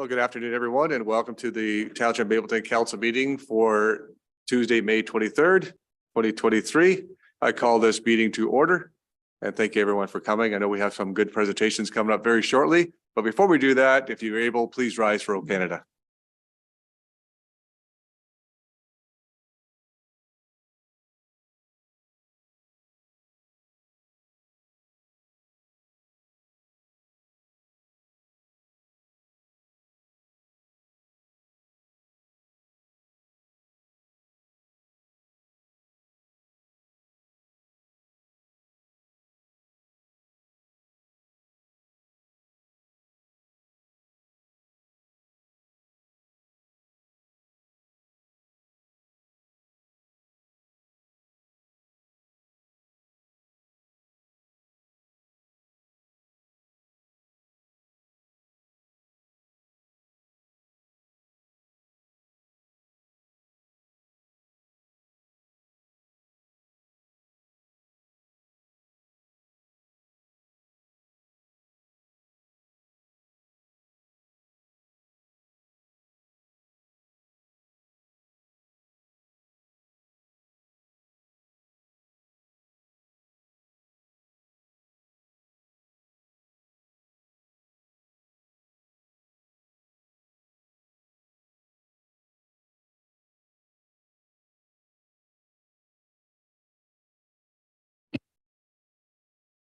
Well, good afternoon, everyone, and welcome to the Township of Mapleton Council meeting for Tuesday, May 23rd, 2023. I call this meeting to order and thank you everyone for coming. I know we have some good presentations coming up very shortly, but before we do that, if you're able, please rise for O Canada.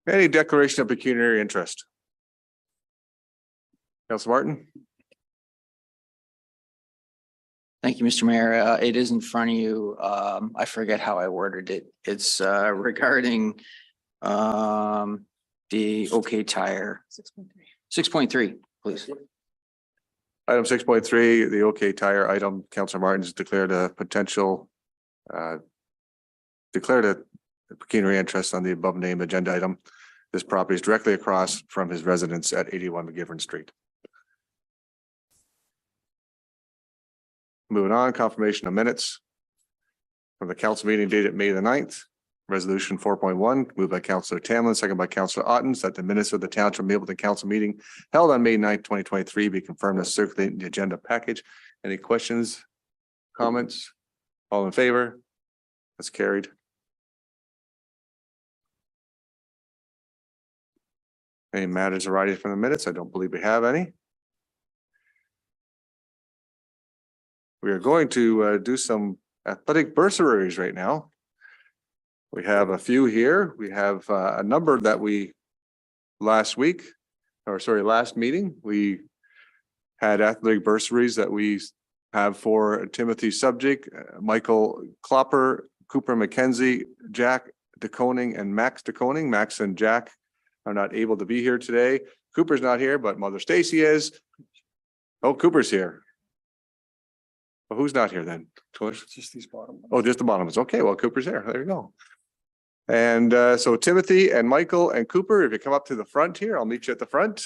Any declaration of pecuniary interest? Councilor Martin? Thank you, Mr. Mayor. It is in front of you. I forget how I worded it. It's regarding the OK Tire. 6.3, please. Item 6.3, the OK Tire item, Councilor Martin's declared a potential declared a pecuniary interest on the above named agenda item. This property is directly across from his residence at 81 McGivern Street. Moving on, confirmation of minutes from the council meeting dated May the 9th. Resolution 4.1 moved by Councilor Tamlin, second by Councilor Ottens, that the minutes of the Township of Mapleton Council meeting held on May 9th, 2023 be confirmed as circulated in the agenda package. Any questions, comments? All in favor? That's carried. Any matters arising from the minutes? I don't believe we have any. We are going to do some athletic bursaries right now. We have a few here. We have a number that we last meeting, we had athletic bursaries that we have for Timothy Subject, Michael Klopper, Cooper McKenzie, Jack DeConing, and Max DeConing. Max and Jack are not able to be here today. Cooper's not here, but Mother Stacy is. Oh, Cooper's here. Well, who's not here then? Just these bottom ones. Oh, just the bottoms. Okay, well, Cooper's there. There you go. And so Timothy and Michael and Cooper, if you come up to the front here, I'll meet you at the front.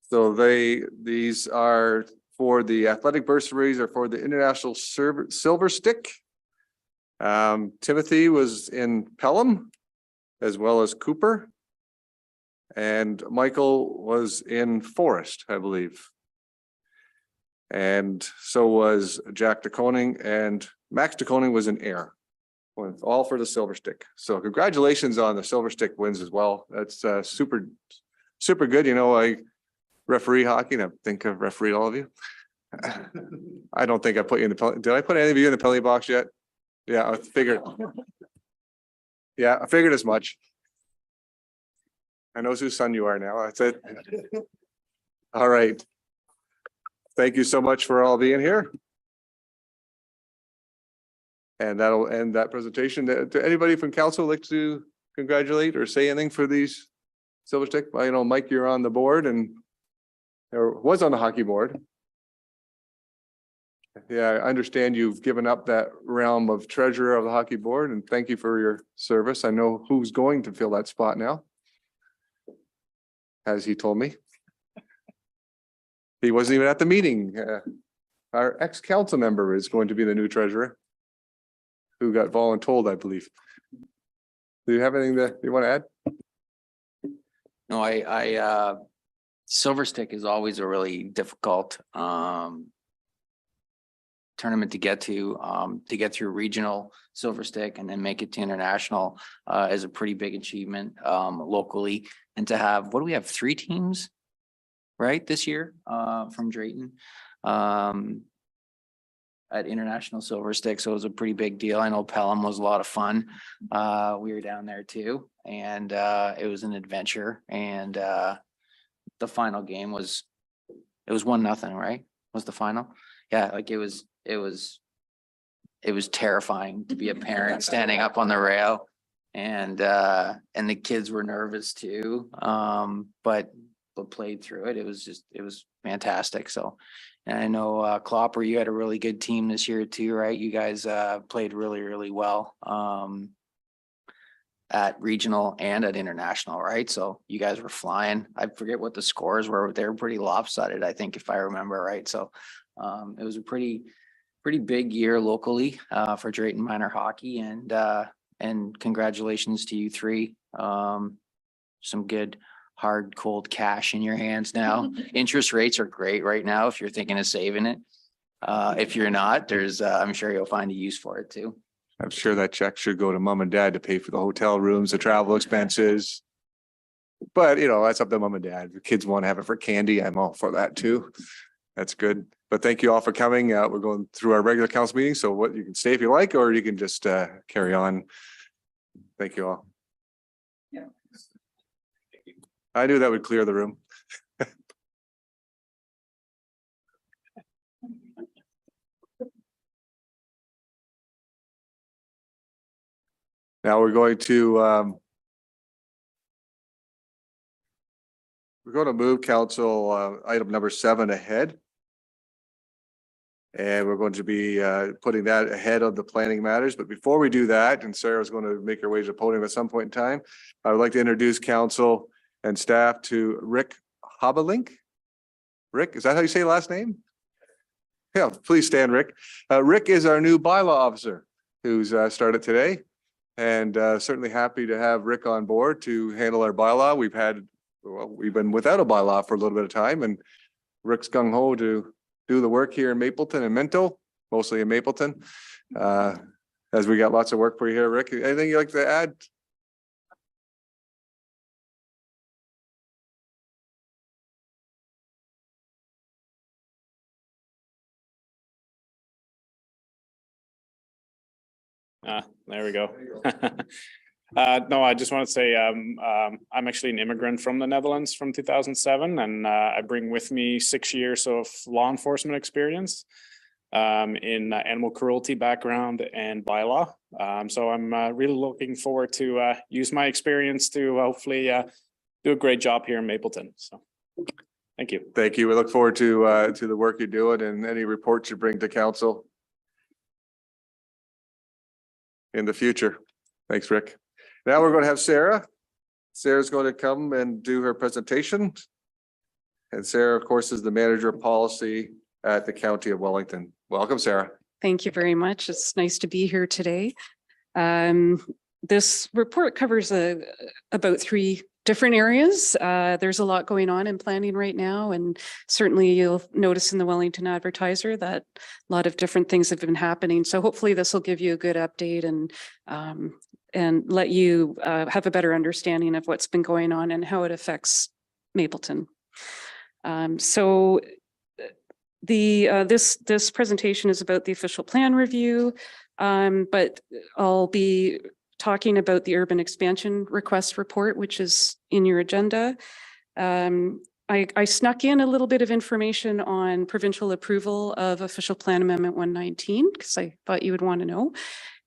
So these are for the athletic bursaries or for the International Silver Stick. Timothy was in Pelham as well as Cooper. And Michael was in Forest, I believe. And so was Jack DeConing, and Max DeConing was in Air. All for the Silver Stick. So congratulations on the Silver Stick wins as well. That's super good. You know, I referee hockey, and I think I've refereed all of you. I don't think I put you in the penalty. Did I put any of you in the penalty box yet? Yeah, I figured. Yeah, I figured as much. I know whose son you are now. That's it. All right. Thank you so much for all being here. And that'll end that presentation. To anybody from council like to congratulate or say anything for these Silver Stick? Well, you know, Mike, you're on the board and or was on the hockey board. Yeah, I understand you've given up that realm of treasurer of the hockey board, and thank you for your service. I know who's going to fill that spot now, as he told me. He wasn't even at the meeting. Our ex-council member is going to be the new treasurer, who got voluntold, I believe. Do you have anything that you want to add? No, Silver Stick is always a really difficult tournament to get through regional Silver Stick and then make it to international is a pretty big achievement locally. And to have, what do we have, 3 teams, right, this year from Drayton at International Silver Stick. So it was a pretty big deal. I know Pelham was a lot of fun. We were down there too, and it was an adventure. And the final game was, it was 1-0, right? Was the final? Yeah, like it was terrifying to be a parent standing up on the rail, and the kids were nervous too. But played through it. It was fantastic. So, and I know Clopper, you had a really good team this year too, right? You guys played really, really well at regional and at international, right? So you guys were flying. I forget what the scores were. They were pretty lopsided, I think, if I remember right. So it was a pretty big year locally for Drayton Minor Hockey, and congratulations to you 3. Some good hard, cold cash in your hands now. Interest rates are great right now if you're thinking of saving it. If you're not, there's I'm sure you'll find a use for it too. I'm sure that check should go to mom and dad to pay for the hotel rooms, the travel expenses. But you know, that's up to mom and dad. The kids want to have it for candy. I'm all for that too. That's good. But thank you all for coming. We're going through our regular council meeting. So what, you can stay if you like, or you can just carry on. Thank you all. Yeah. I knew that would clear the room. Now we're going to move council item number 7 ahead. And we're going to be putting that ahead of the planning matters. But before we do that, and Sarah's going to make her way to the podium at some point in time, I would like to introduce council and staff to Rick Hobbelink. Rick, is that how you say your last name? Yeah, please stand, Rick. Rick is our new bylaw officer who's started today. And certainly happy to have Rick on board to handle our bylaw. We've been without a bylaw for a little bit of time, and Rick's gung ho to do the work here in Mapleton and Minto, mostly in Mapleton. As we got lots of work for you here, Rick. Anything you'd like to add? There we go. No, I just want to say I'm actually an immigrant from the Netherlands from 2007, and I bring with me 6 years of law enforcement experience in animal cruelty background and bylaw. So I'm really looking forward to use my experience to hopefully do a great job here in Mapleton. So thank you. Thank you. We look forward to the work you're doing and any reports you bring to council in the future. Thanks, Rick. Now we're going to have Sarah. Sarah's going to come and do her presentation. And Sarah, of course, is the manager of policy at the County of Wellington. Welcome, Sarah. Thank you very much. It's nice to be here today. This report covers about 3 different areas. There's a lot going on in planning right now, and certainly you'll notice in the Wellington Advertiser that a lot of different things have been happening. So hopefully this will give you a good update and let you have a better understanding of what's been going on and how it affects Mapleton. This presentation is about the official plan review, but I'll be talking about the urban expansion request report, which is in your agenda. I snuck in a little bit of information on provincial approval of official plan amendment 119 because I thought you would want to know.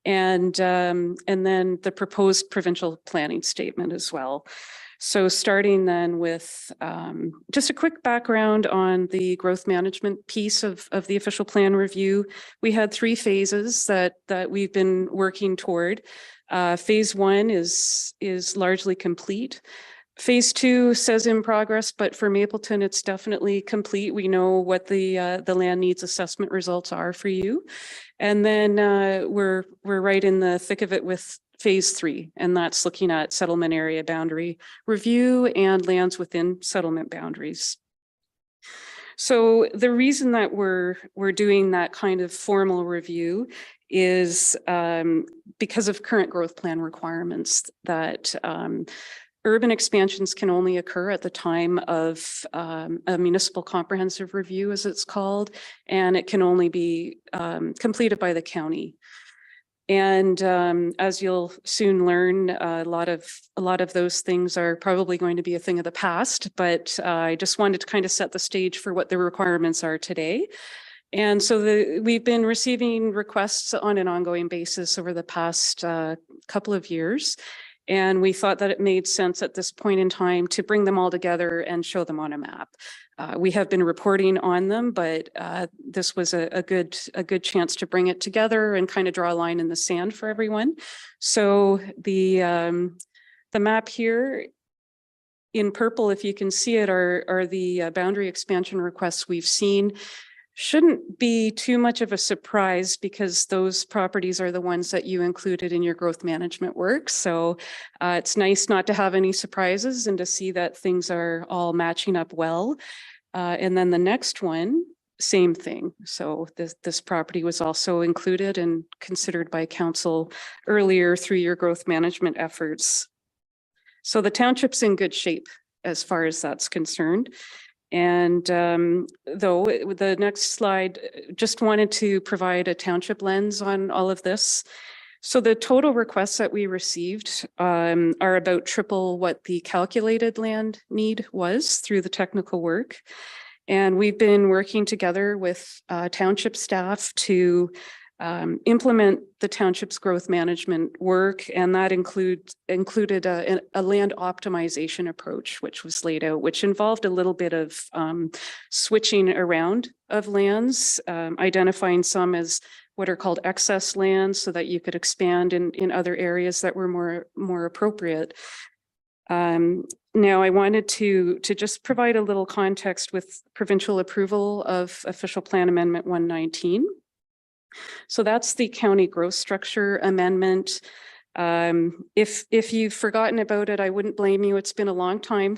And then the proposed provincial planning statement as well. So starting then with just a quick background on the growth management piece of the official plan review. We had 3 phases that we've been working toward. Phase 1 is largely complete. Phase 2 says in progress, but for Mapleton, it's definitely complete. We know what the land needs assessment results are for you. And then we're right in the thick of it with phase 3, and that's looking at settlement area boundary review and lands within settlement boundaries. So the reason that we're doing that kind of formal review is because of current growth plan requirements that urban expansions can only occur at the time of a municipal comprehensive review, as it's called, and it can only be completed by the county. And as you'll soon learn, a lot of those things are probably going to be a thing of the past, but I just wanted to kind of set the stage for what the requirements are today. And so we've been receiving requests on an ongoing basis over the past couple of years. And we thought that it made sense at this point in time to bring them all together and show them on a map. We have been reporting on them, but this was a good chance to bring it together and kind of draw a line in the sand for everyone. So the map here in purple, if you can see it, are the boundary expansion requests we've seen. Shouldn't be too much of a surprise because those properties are the ones that you included in your growth management work. So it's nice not to have any surprises and to see that things are all matching up well. And then the next one, same thing. So this property was also included and considered by council earlier through your growth management efforts. So the township's in good shape as far as that's concerned. And though the next slide, just wanted to provide a township lens on all of this. So the total requests that we received are about triple what the calculated land need was through the technical work. And we've been working together with township staff to implement the township's growth management work, and that included a land optimization approach, which was laid out, which involved a little bit of switching around of lands, identifying some as what are called excess lands so that you could expand in other areas that were more appropriate. Now I wanted to just provide a little context with provincial approval of official plan amendment 119. So that's the county growth structure amendment. If you've forgotten about it, I wouldn't blame you. It's been a long time.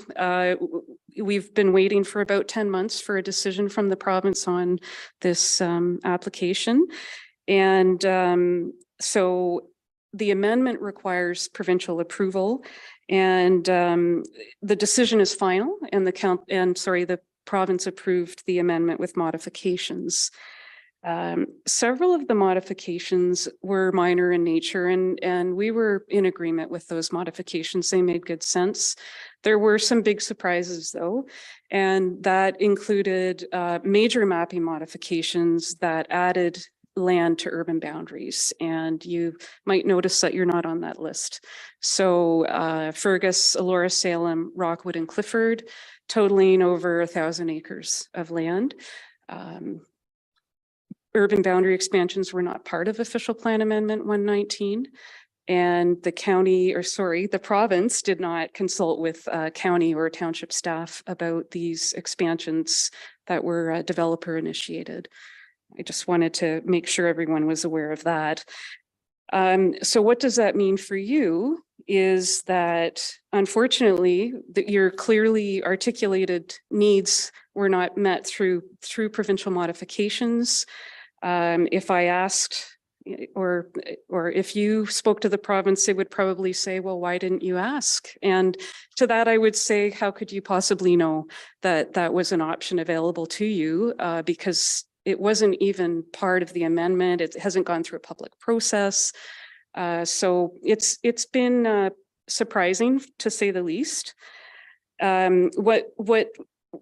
We've been waiting for about 10 months for a decision from the province on this application. And so the amendment requires provincial approval, and the decision is final, and the province approved the amendment with modifications. Several of the modifications were minor in nature, and we were in agreement with those modifications. They made good sense. There were some big surprises though, and that included major mapping modifications that added land to urban boundaries. And you might notice that you're not on that list. So Fergus, Elora, Salem, Rockwood, and Clifford, totaling over 1,000 acres of land. Urban boundary expansions were not part of official plan amendment 119. And the province did not consult with county or township staff about these expansions that were developer initiated. I just wanted to make sure everyone was aware of that. So what does that mean for you is that unfortunately your clearly articulated needs were not met through provincial modifications. If I asked or if you spoke to the province, they would probably say, well, why didn't you ask? And to that, I would say, how could you possibly know that that was an option available to you? Because it wasn't even part of the amendment. It hasn't gone through a public process. So it's been surprising, to say the least.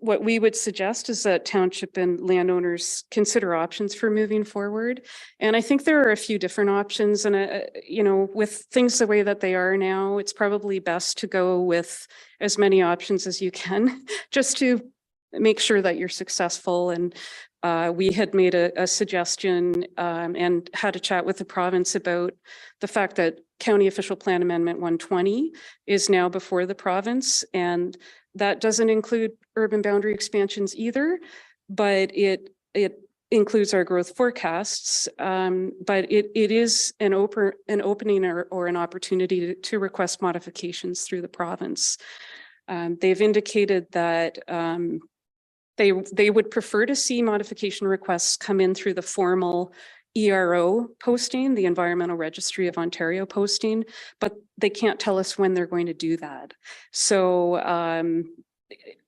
What we would suggest is that township and landowners consider options for moving forward. And I think there are a few different options, and you know, with things the way that they are now, it's probably best to go with as many options as you can, just to make sure that you're successful. And we had made a suggestion and had a chat with the province about the fact that County Official Plan Amendment 120 is now before the province, and that doesn't include urban boundary expansions either, but it includes our growth forecasts. But it is an opening or an opportunity to request modifications through the province. They've indicated that they would prefer to see modification requests come in through the formal ERO posting, the Environmental Registry of Ontario posting, but they can't tell us when they're going to do that. So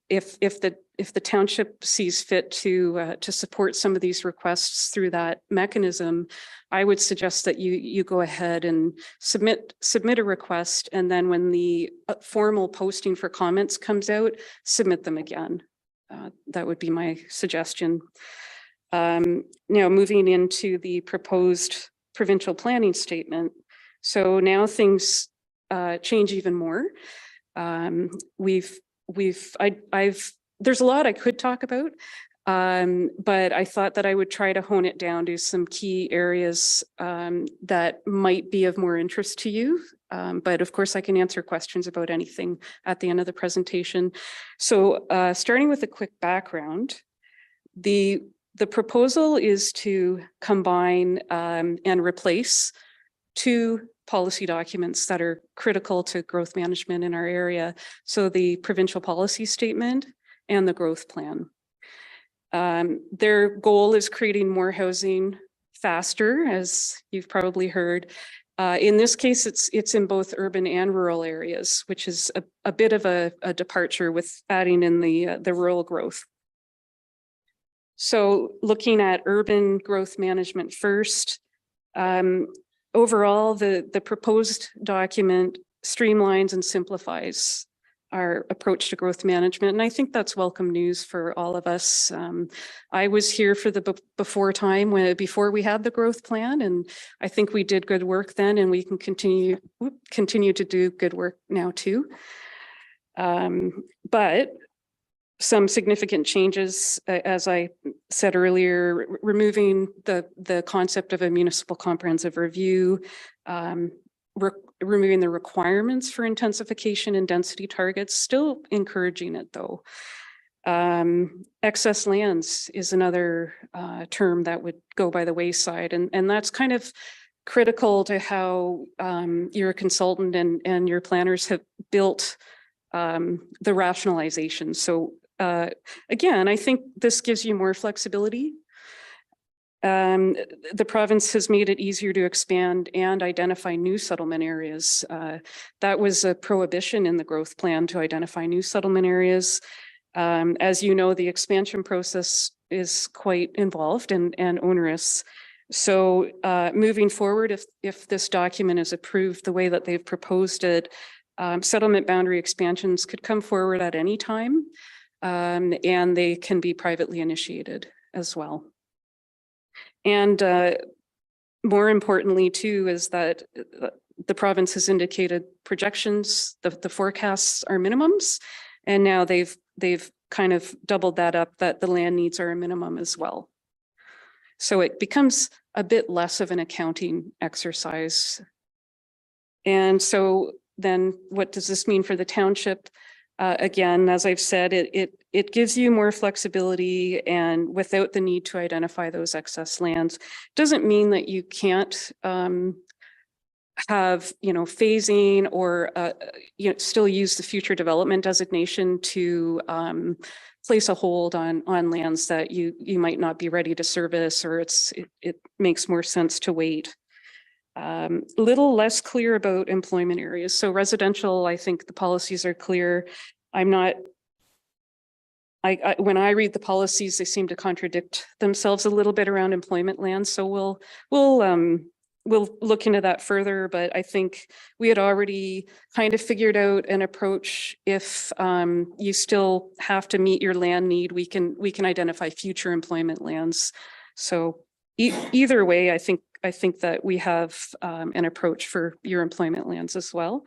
if the township sees fit to support some of these requests through that mechanism, I would suggest that you go ahead and submit a request, and then when the formal posting for comments comes out, submit them again. That would be my suggestion. Now moving into the proposed provincial planning statement. So now things change even more. There's a lot I could talk about, but I thought that I would try to hone it down to some key areas that might be of more interest to you. But of course I can answer questions about anything at the end of the presentation. So starting with a quick background, the proposal is to combine and replace two policy documents that are critical to growth management in our area. So the provincial policy statement and the growth plan. Their goal is creating more housing faster, as you've probably heard. In this case, it's in both urban and rural areas, which is a bit of a departure with adding in the rural growth. So looking at urban growth management first, overall, the proposed document streamlines and simplifies our approach to growth management. And I think that's welcome news for all of us. I was here for the before we had the growth plan, and I think we did good work then, and we can continue to do good work now too. But some significant changes, as I said earlier, removing the concept of a municipal comprehensive review, removing the requirements for intensification and density targets, still encouraging it though. Excess lands is another term that would go by the wayside, and that's kind of critical to how your consultant and your planners have built the rationalization. So again, I think this gives you more flexibility. The province has made it easier to expand and identify new settlement areas. That was a prohibition in the growth plan to identify new settlement areas. As you know, the expansion process is quite involved and onerous. So moving forward, if this document is approved the way that they've proposed it, settlement boundary expansions could come forward at any time, and they can be privately initiated as well. And more importantly too, is that the province has indicated projections, the forecasts are minimums, and now they've kind of doubled that up, that the land needs are a minimum as well. So it becomes a bit less of an accounting exercise. And so then what does this mean for the township? Again, as I've said, it gives you more flexibility and without the need to identify those excess lands. Doesn't mean that you can't have, phasing or, still use the future development designation to place a hold on lands that you might not be ready to service, or it makes more sense to wait. Little less clear about employment areas. So residential, I think the policies are clear. When I read the policies, they seem to contradict themselves a little bit around employment land. So we'll we'll look into that further, but I think we had already kind of figured out an approach. If you still have to meet your land need, we can identify future employment lands. So either way, I think that we have an approach for your employment lands as well.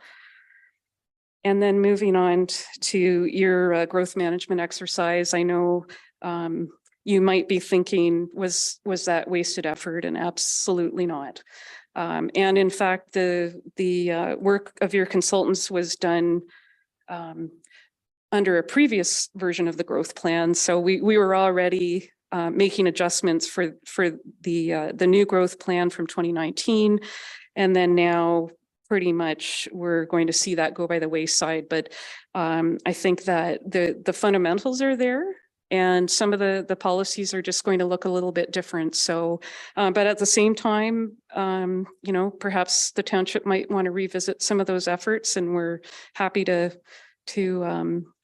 And then moving on to your growth management exercise, I know you might be thinking, was that wasted effort? And absolutely not. And in fact, the work of your consultants was done under a previous version of the growth plan. So we were already making adjustments for the new growth plan from 2019. And then now pretty much we're going to see that go by the wayside. But I think that the fundamentals are there. And some of the policies are just going to look a little bit different. So, but at the same time, you know, perhaps the township might want to revisit some of those efforts, and we're happy to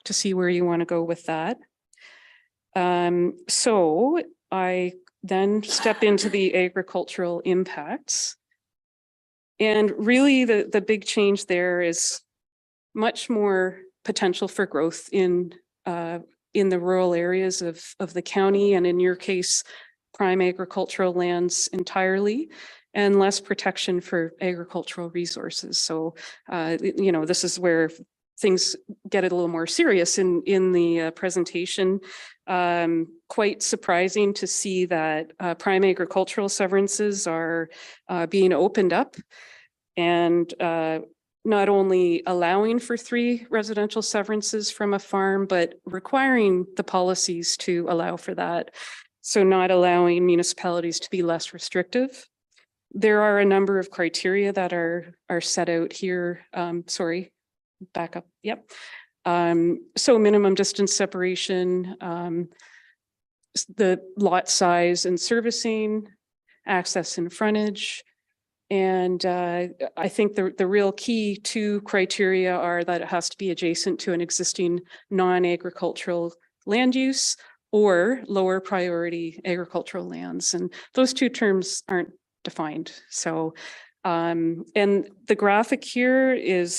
see where you want to go with that. So I then step into the agricultural impacts. And really the big change there is much more potential for growth in the rural areas of the county, and in your case, prime agricultural lands entirely, and less protection for agricultural resources. So, you know, this is where things get a little more serious in the presentation. Quite surprising to see that prime agricultural severances are being opened up, and not only allowing for 3 residential severances from a farm, but requiring the policies to allow for that. So not allowing municipalities to be less restrictive. There are a number of criteria that are set out here. Sorry, back up. Yep. So minimum distance separation, the lot size and servicing, access and frontage. And I think the real key 2 criteria are that it has to be adjacent to an existing non-agricultural land use or lower priority agricultural lands. And those 2 terms aren't defined. So, and the graphic here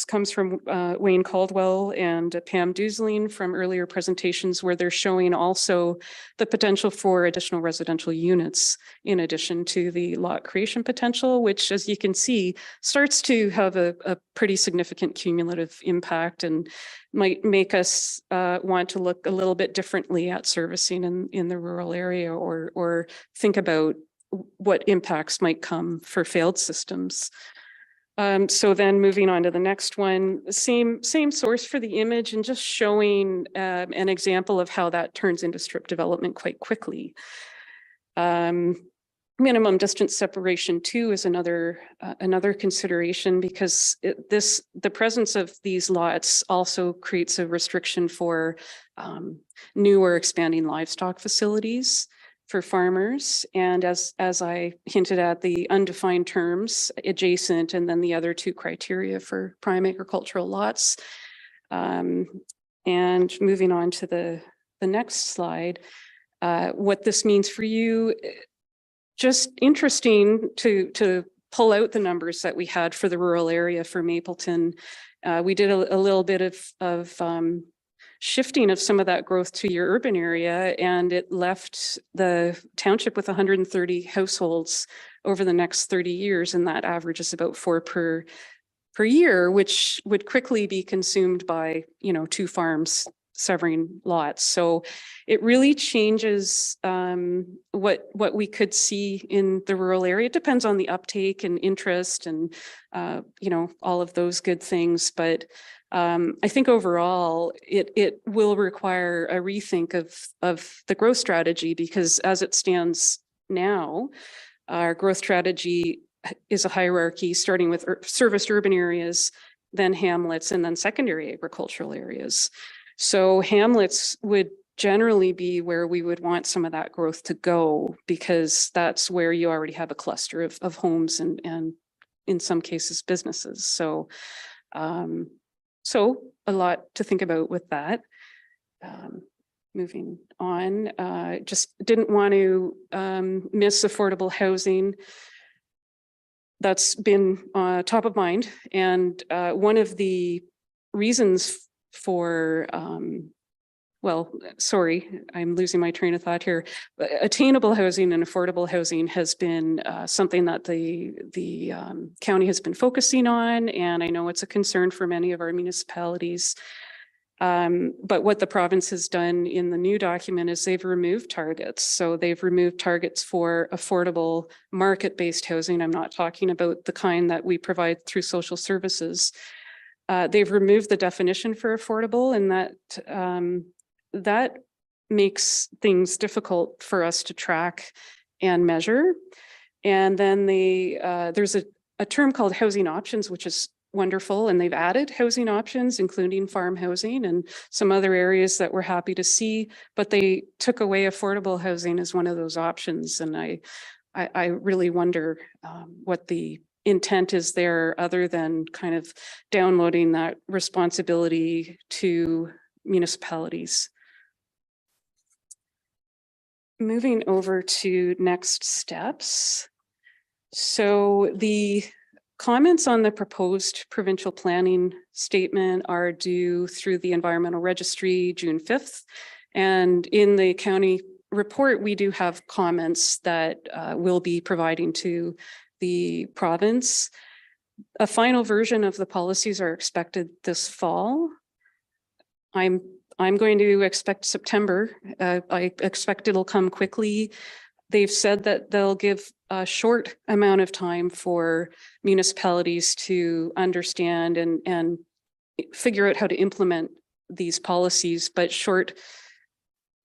comes from Wayne Caldwell and Pam Duesling from earlier presentations, where they're showing also the potential for additional residential units in addition to the lot creation potential, which, as you can see, starts to have a pretty significant cumulative impact and might make us want to look a little bit differently at servicing in the rural area, or think about what impacts might come for failed systems. So then moving on to the next one, same source for the image, and just showing an example of how that turns into strip development quite quickly. Minimum distance separation too is another consideration, because the presence of these lots also creates a restriction for new or expanding livestock facilities for farmers. And as I hinted at, the undefined terms adjacent, and then the other 2 criteria for prime agricultural lots. And moving on to the next slide, what this means for you, just interesting to pull out the numbers that we had for the rural area for Mapleton. We did a little bit of shifting of some of that growth to your urban area, and it left the township with 130 households over the next 30 years, and that average is about 4 per year, which would quickly be consumed by 2 farms severing lots. So it really changes what we could see in the rural area. It depends on the uptake and interest and all of those good things, but I think overall it will require a rethink of the growth strategy, because as it stands now, our growth strategy is a hierarchy starting with serviced urban areas, then hamlets, and then secondary agricultural areas. So hamlets would generally be where we would want some of that growth to go, because that's where you already have a cluster of homes and in some cases businesses. So so a lot to think about with that. Moving on, just didn't want to miss affordable housing. that's been top of mind. And one of the reasons for, well, sorry, I'm losing my train of thought here. Attainable housing and affordable housing has been something that the county has been focusing on, and I know it's a concern for many of our municipalities. But what the province has done in the new document is they've removed targets. So they've removed targets for affordable market-based housing. I'm not talking about the kind that we provide through social services. They've removed the definition for affordable, and that makes things difficult for us to track and measure. And then there's a term called housing options, which is wonderful, and they've added housing options, including farm housing and some other areas that we're happy to see, but they took away affordable housing as one of those options. And I really wonder what the intent is there, other than kind of downloading that responsibility to municipalities. Moving over to next steps. So the comments on the proposed provincial planning statement are due through the Environmental Registry June 5th. And in the county report, we do have comments that we'll be providing to the province. A final version of the policies are expected this fall. I'm going to expect September. I expect it'll come quickly. They've said that they'll give a short amount of time for municipalities to understand and figure out how to implement these policies, but short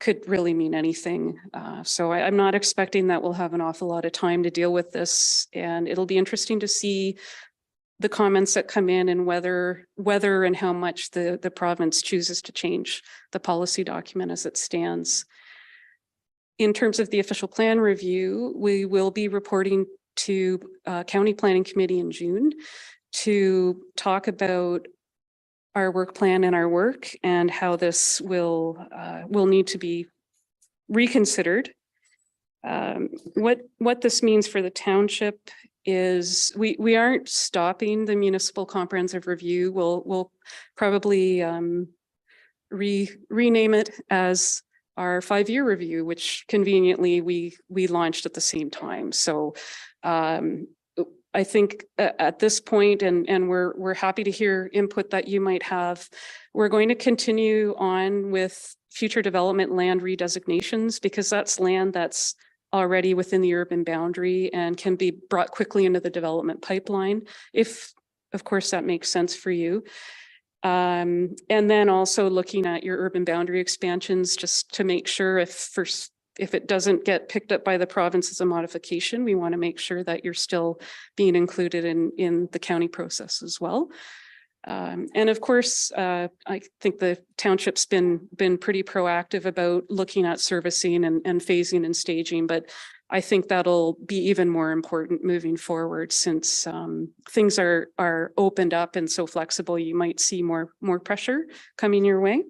could really mean anything. So I'm not expecting that we'll have an awful lot of time to deal with this, and it'll be interesting to see the comments that come in and whether and how much the province chooses to change the policy document as it stands. In terms of the official plan review, we will be reporting to County Planning Committee in June to talk about our work plan and our work and how this will need to be reconsidered. What this means for the township is we aren't stopping the municipal comprehensive review. We'll probably rename it as our 5-year review, which conveniently we launched at the same time. So I think at this point, and we're happy to hear input that you might have, we're going to continue on with future development land redesignations, because that's land that's already within the urban boundary and can be brought quickly into the development pipeline, if of course that makes sense for you. And then also looking at your urban boundary expansions, just to make sure if it doesn't get picked up by the province as a modification, we want to make sure that you're still being included in the county process as well. And of course, I think the township's been pretty proactive about looking at servicing and phasing and staging, but I think that'll be even more important moving forward, since things are opened up and so flexible, you might see more pressure coming your way.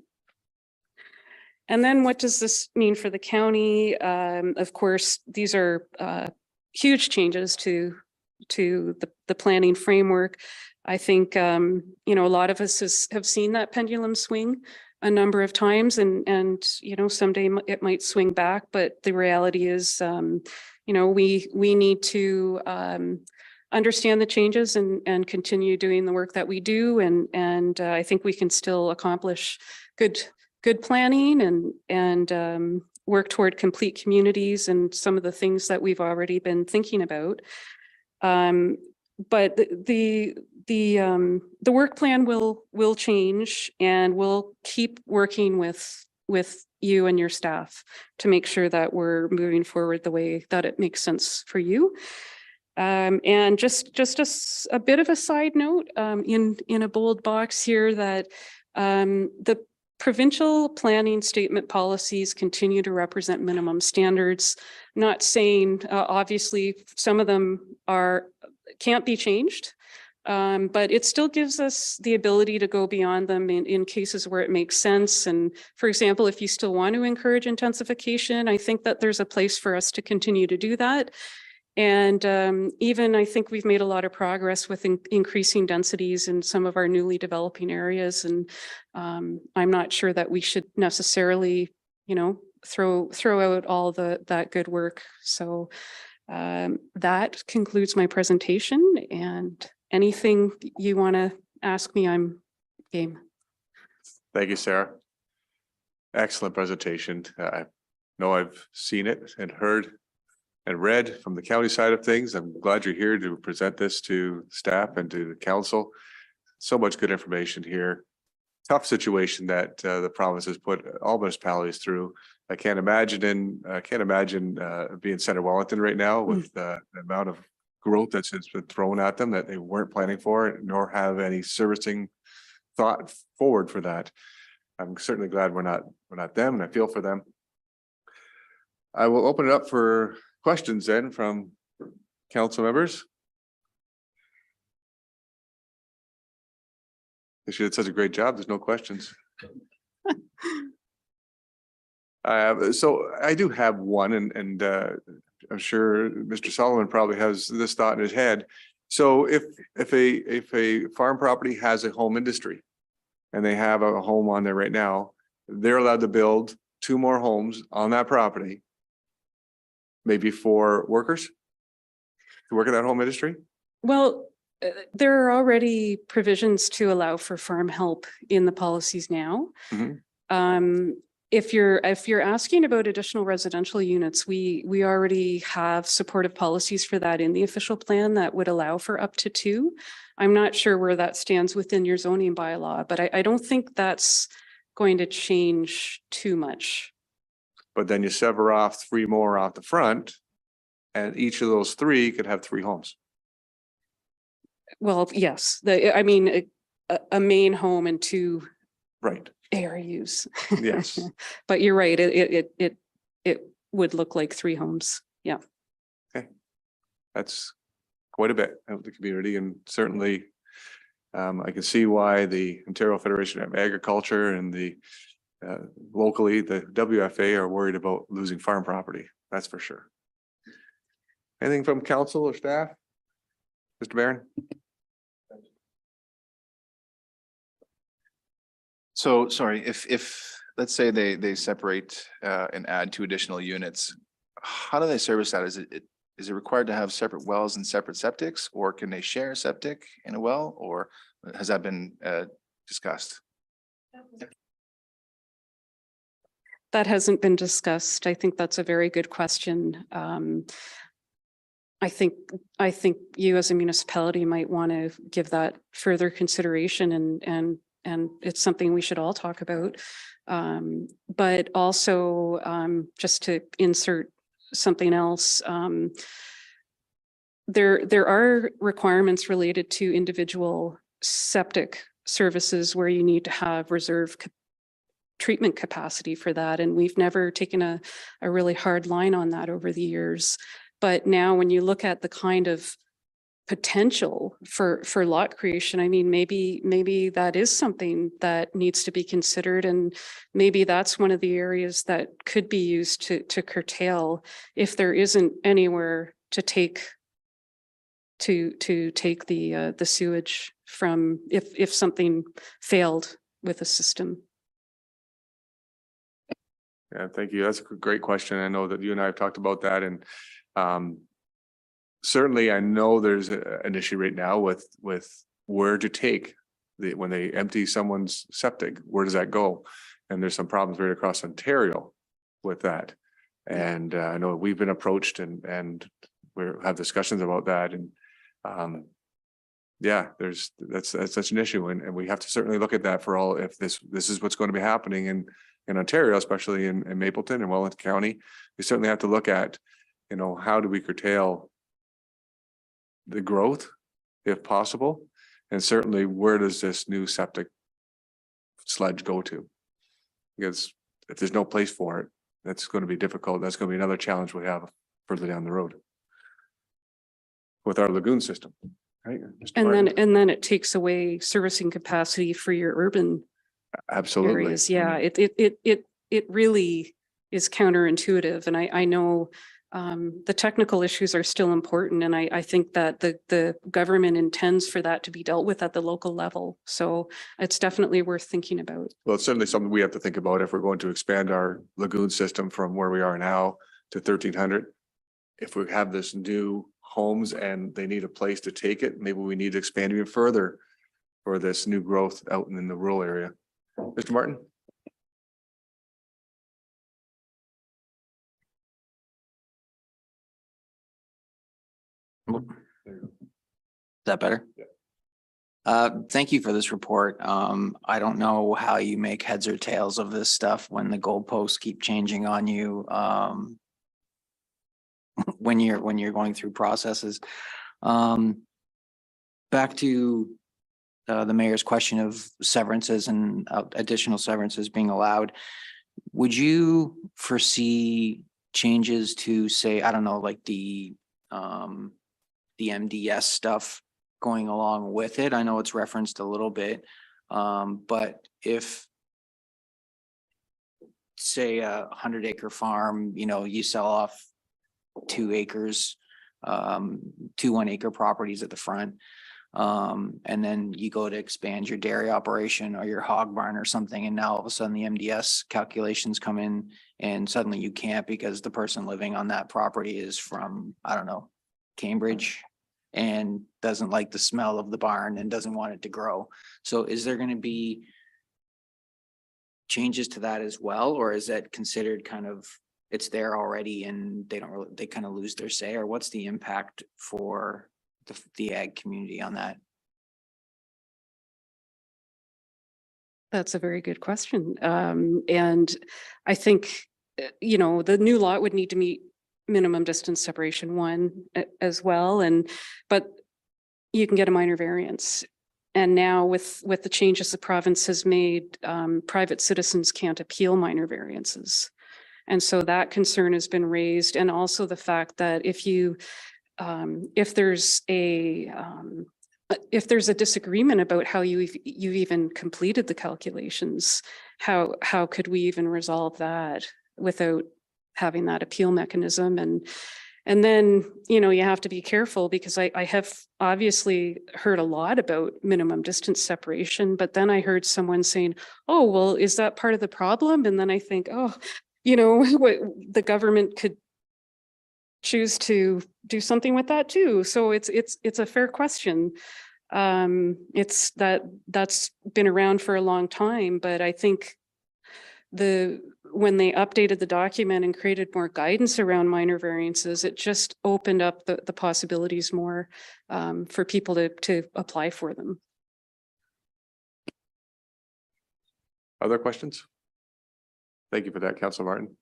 And then what does this mean for the county? Of course, these are huge changes to the planning framework. I think, a lot of us have seen that pendulum swing a number of times, and someday it might swing back, but the reality is, we need to understand the changes and continue doing the work that we do. And I think we can still accomplish good planning and work toward complete communities and some of the things that we've already been thinking about. But the work plan will change, and we'll keep working with you and your staff to make sure that we're moving forward the way that it makes sense for you. And just a bit of a side note, in a bold box here, that the provincial planning statement policies continue to represent minimum standards. Not saying, obviously, some of them can't be changed, but it still gives us the ability to go beyond them in cases where it makes sense. And for example, if you still want to encourage intensification, I think that there's a place for us to continue to do that. And even I think we've made a lot of progress with increasing densities in some of our newly developing areas. And I'm not sure that we should necessarily, you know, throw out all that good work. So that concludes my presentation, and anything you want to ask me, I'm game. Thank you, Sarah. Excellent presentation. I know I've seen it and heard and read from the county side of things. I'm glad you're here to present this to staff and to the council. So much good information here. Tough situation that the province has put all municipalities through. I can't imagine being Center Wellington right now with the amount of growth that's been thrown at them that they weren't planning for, nor have any servicing thought forward for that. I'm certainly glad we're not them, and I feel for them. I will open it up for questions then from council members. She did such a great job. There's no questions. So I do have one, and I'm sure Mr. Solomon probably has this thought in his head. So if a farm property has a home industry and they have a home on there right now, they're allowed to build 2 more homes on that property, maybe for workers to work in that home industry? Well, there are already provisions to allow for farm help in the policies now. If you're asking about additional residential units, we already have supportive policies for that in the official plan that would allow for up to 2. I'm not sure where that stands within your zoning bylaw, but I don't think that's going to change too much. But then you sever off 3 more off the front, and each of those 3 could have 3 homes. Well, yes, I mean, a main home and 2 Right. ARUs. Yes. But you're right, it would look like 3 homes. Yeah. That's quite a bit of the community, and certainly I can see why the Ontario Federation of Agriculture and the locally the WFA are worried about losing farm property. That's for sure. Anything from council or staff? Mr. Barron? So, sorry, if let's say they separate and add 2 additional units, how do they service that? Is it required to have separate wells and separate septics, or can they share a septic in a well, or has that been discussed? That hasn't been discussed. I think that's a very good question. I think you as a municipality might want to give that further consideration, and it's something we should all talk about. But also, just to insert something else, there are requirements related to individual septic services where you need to have reserve treatment capacity for that. And we've never taken a really hard line on that over the years. But now when you look at the kind of potential for lot creation, I mean, maybe that is something that needs to be considered, and maybe that's one of the areas that could be used to curtail if there isn't anywhere to take the sewage from, if something failed with the system. Yeah, thank you. That's a great question. I know that you and I have talked about that, and certainly I know there's an issue right now with where to take when they empty someone's septic, where does that go? And there's some problems right across Ontario with that. And I know we've been approached and we have discussions about that. And yeah, that's such an issue, and we have to certainly look at that for all, if this is what's going to be happening in Ontario, especially in Mapleton and Wellington County. We certainly have to look at, how do we curtail the growth if possible? And certainly, where does this new septic sludge go to? Because if there's no place for it, that's going to be difficult. That's going to be another challenge we have further down the road with our lagoon system. Right? And then it takes away servicing capacity for your urban Absolutely areas. Yeah, it really is counterintuitive. And I know the technical issues are still important, and I think that the government intends for that to be dealt with at the local level. So it's definitely worth thinking about. Well, it's certainly something we have to think about if we're going to expand our lagoon system from where we are now to 1,300. If we have this new homes and they need a place to take it, maybe we need to expand even further for this new growth out in the rural area. Mr. Martin? Is that better? Yeah. Thank you for this report. I don't know how you make heads or tails of this stuff when the goalposts keep changing on you. When you're going through processes. Back to the mayor's question of severances and additional severances being allowed. Would you foresee changes to, say, I don't know, like the MDS stuff going along with it? I know it's referenced a little bit, but if, say, 100-acre farm, you sell off 2 acres, 2 1-acre properties at the front, and then you go to expand your dairy operation or your hog barn or something, and now all of a sudden the MDS calculations come in, and suddenly you can't because the person living on that property is from, I don't know, Cambridge, and doesn't like the smell of the barn and doesn't want it to grow. So is there going to be changes to that as well, or is that considered kind of, it's there already and they kind of lose their say, or what's the impact for the ag community on that? That's a very good question. And I think, the new lot would need to meet minimum distance separation 1 as well. But you can get a minor variance. And now with the changes the province has made, private citizens can't appeal minor variances. And so that concern has been raised. And also the fact that if there's a disagreement about how you even completed the calculations, how could we even resolve that without having that appeal mechanism? And then, you have to be careful, because I have obviously heard a lot about minimum distance separation, but then I heard someone saying, oh, well, is that part of the problem? And then I think, what the government could choose to do something with that too. So it's a fair question. That's been around for a long time, but I think when they updated the document and created more guidance around minor variances, it just opened up the possibilities more for people to apply for them. Other questions? Thank you for that, Councilor Martin.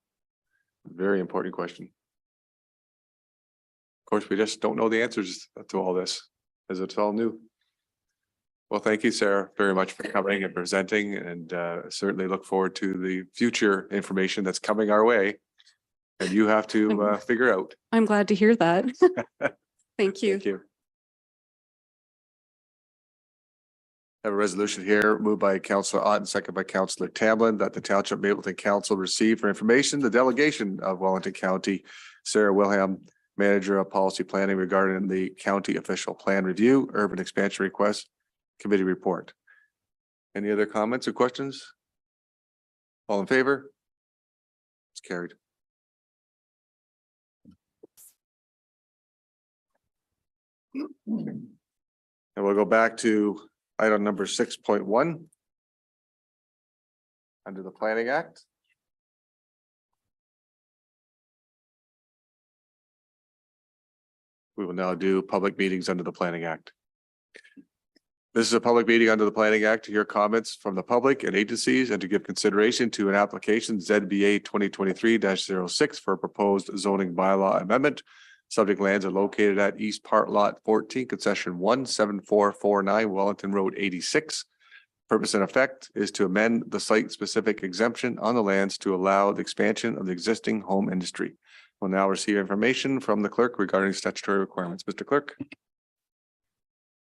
Very important question. Of course, we just don't know the answers to all this, as it's all new. Well, thank you, Sarah, very much for coming and presenting, and certainly look forward to the future information that's coming our way. And you have to figure out. I'm glad to hear that. Thank you. Thank you. Have a resolution here moved by Councilor Ott and second by Councilor Tamblin that the Township Mapleton Council receive for information the delegation of Wellington County, Sarah Wilhelm, Manager of Policy Planning, regarding the County Official Plan Review, Urban Expansion Request Committee Report. Any other comments or questions? All in favor? It's carried. And we'll go back to item number 6.1 under the Planning Act. We will now do public meetings under the Planning Act. This is a public meeting under the Planning Act to hear comments from the public and agencies and to give consideration to an application ZBA 2023-06 for a proposed zoning bylaw amendment. Subject lands are located at East Part Lot 14, Concession 17449, Wellington Road 86. Purpose and effect is to amend the site-specific exemption on the lands to allow the expansion of the existing home industry. We'll now receive information from the clerk regarding statutory requirements. Mr. Clerk.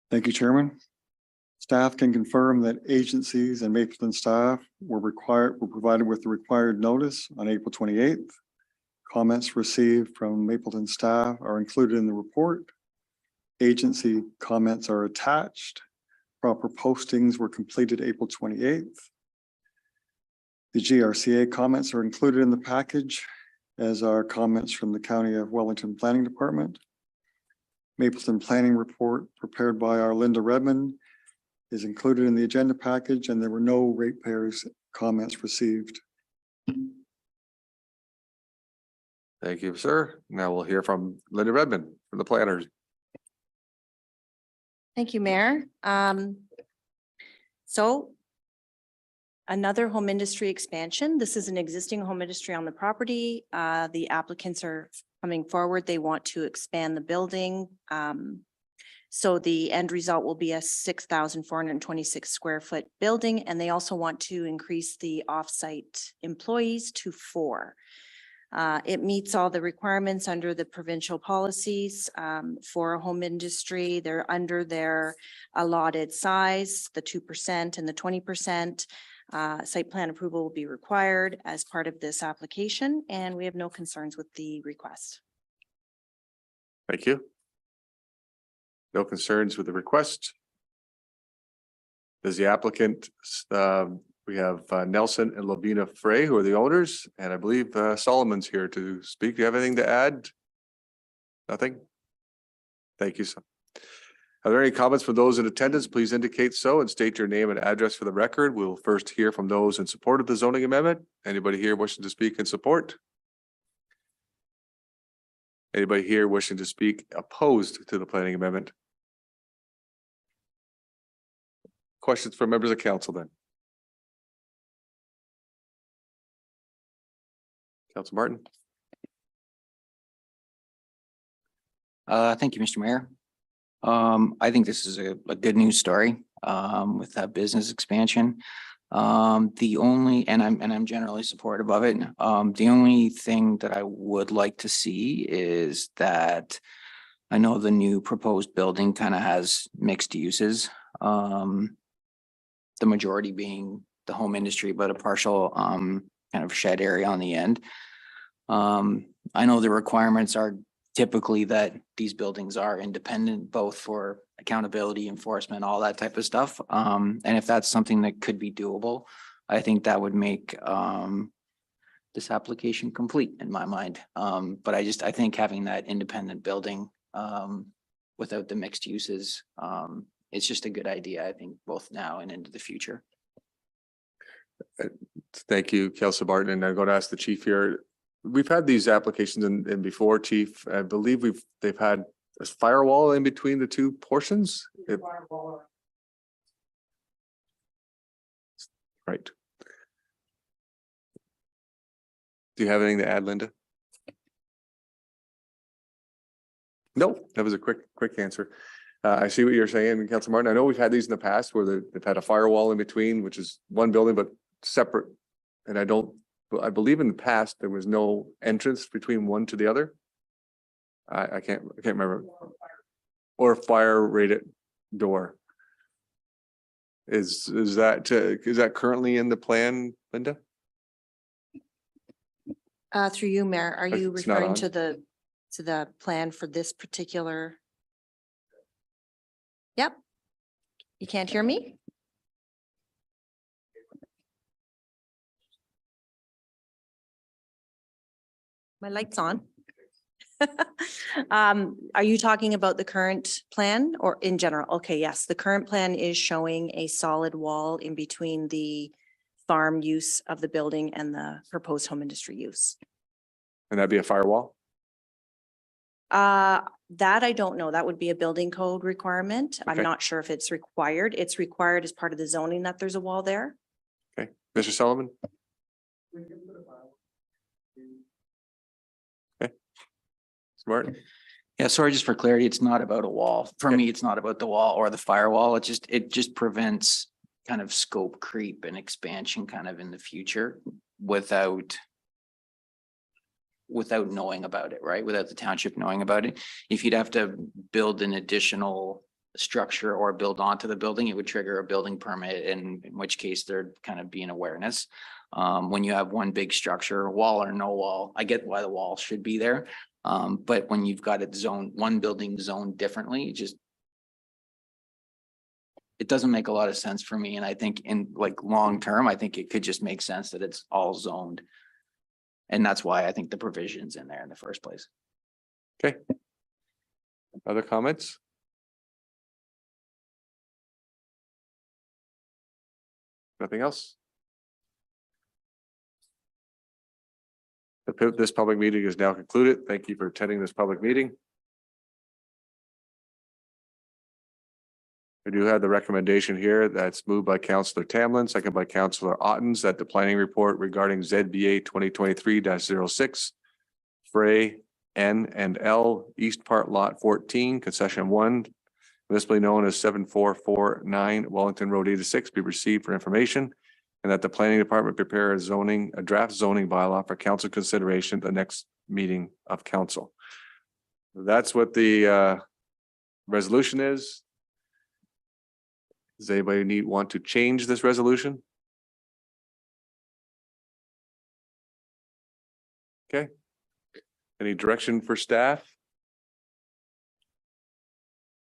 Thank you, Chairman. Staff can confirm that agencies and Mapleton staff were provided with the required notice on April 28th. Comments received from Mapleton staff are included in the report. Agency comments are attached. Proper postings were completed April 28th. The GRCA comments are included in the package, as are comments from the County of Wellington Planning Department. Mapleton Planning Report prepared by our Linda Redmond is included in the agenda package, and there were no ratepayers comments received. Thank you, sir. Now we'll hear from Linda Redmond from the planners. Thank you, Mayor. So another home industry expansion. This is an existing home industry on the property. The applicants are coming forward. They want to expand the building. So the end result will be a 6,426 square foot building, and they also want to increase the offsite employees to 4. It meets all the requirements under the provincial policies for a home industry. They're under their allotted size, the 2% and the 20%. Site plan approval will be required as part of this application, and we have no concerns with the request. Thank you. No concerns with the request. Does the applicant, we have Nelson and Lavina Frey, who are the owners, and I believe Solomon's here to speak. Do you have anything to add? Nothing? Thank you, sir. Are there any comments from those in attendance? Please indicate so and state your name and address for the record. We'll first hear from those in support of the zoning amendment. Anybody here wishing to speak in support? Anybody here wishing to speak opposed to the planning amendment? Questions from members of council then? Council Martin? Thank you, Mr. Mayor. I think this is a good news story with that business expansion. The only, and I'm generally supportive of it. The only thing that I would like to see is that I know the new proposed building kind of has mixed uses. The majority being the home industry, but a partial kind of shed area on the end. I know the requirements are typically that these buildings are independent, both for accountability, enforcement, all that type of stuff. And if that's something that could be doable, I think that would make this application complete in my mind. But I think having that independent building without the mixed uses, it's just a good idea, I think, both now and into the future. Thank you, Councilor Martin. And I'm going to ask the chief here. We've had these applications in before, chief. I believe they've had a firewall in between the two portions. Right. Do you have anything to add, Linda? No, that was a quick answer. I see what you're saying, Councilor Martin. I know we've had these in the past where they've had a firewall in between, which is one building, but separate. And I believe in the past, there was no entrance between one to the other. I can't remember. Or fire rated door. Is that currently in the plan, Linda? Through you, Mayor, are you It's not referring on. to the plan for this particular? Yep. You can't hear me? My light's on. Are you talking about the current plan or in general? Okay, yes, the current plan is showing a solid wall in between the farm use of the building and the proposed home industry use. And that'd be a firewall? That I don't know. That would be a building code requirement. I'm Okay. not sure if it's required. It's required as part of the zoning that there's a wall there. Okay, Mr. Sullivan? Okay. Smart. Yeah, sorry, just for clarity, it's not about a wall. For me, it's not about the wall or the firewall. It just prevents kind of scope creep and expansion kind of in the future without knowing about it, right? Without the township knowing about it. If you'd have to build an additional structure or build onto the building, it would trigger a building permit, in which case there'd kind of be an awareness. When you have one big structure, wall or no wall, I get why the wall should be there. But when you've got it zoned, one building zoned differently, it doesn't make a lot of sense for me. And I think in like long term, I think it could just make sense that it's all zoned. And that's why I think the provision's in there in the first place. Okay. Other comments? Nothing else? This public meeting is now concluded. Thank you for attending this public meeting. We do have the recommendation here that's moved by Councillor Tamlin, second by Councillor Ottens, that the planning report regarding ZBA 2023-06 Fray N and L East Part Lot 14, Concession 1, municipally known as 7449 Wellington Road 86, be received for information, and that the planning department prepare a draft zoning bylaw for council consideration at the next meeting of council. That's what the resolution is. Does anybody want to change this resolution? Okay. Any direction for staff?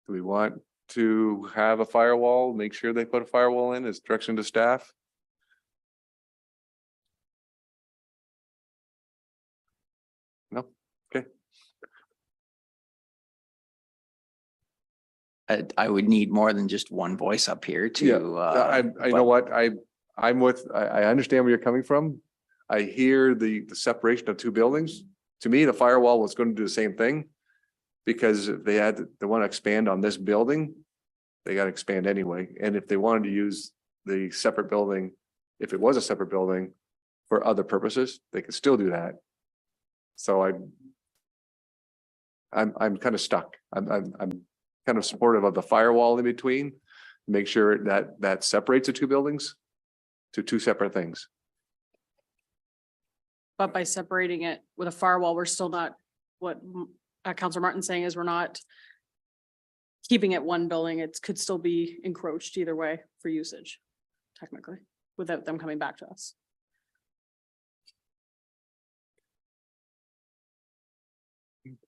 Do we want to have a firewall? Make sure they put a firewall in as direction to staff? No? Okay. I would need more than just one voice up here to. I know what, I understand where you're coming from. I hear the separation of two buildings. To me, the firewall was going to do the same thing. Because if they want to expand on this building, they got to expand anyway. And if they wanted to use the separate building, if it was a separate building for other purposes, they could still do that. So I'm kind of stuck. I'm kind of supportive of the firewall in between, make sure that separates the two buildings to two separate things. But by separating it with a firewall, we're still not, what Councilor Martin's saying is we're not keeping it one building. It could still be encroached either way for usage, technically, without them coming back to us.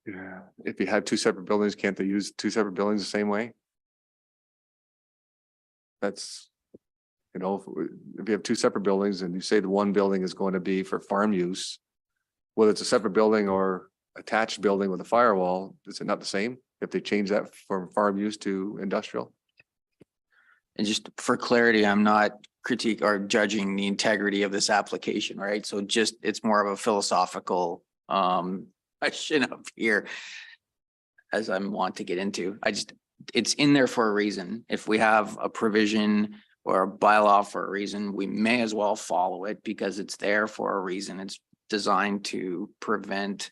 Yeah. If you have two separate buildings, can't they use two separate buildings the same way? That's, if you have two separate buildings and you say the one building is going to be for farm use, whether it's a separate building or attached building with a firewall, is it not the same if they change that from farm use to industrial? And just for clarity, I'm not critique or judging the integrity of this application, right? So just, it's more of a philosophical question up here as I want to get into. It's in there for a reason. If we have a provision or a bylaw for a reason, we may as well follow it because it's there for a reason. It's designed to prevent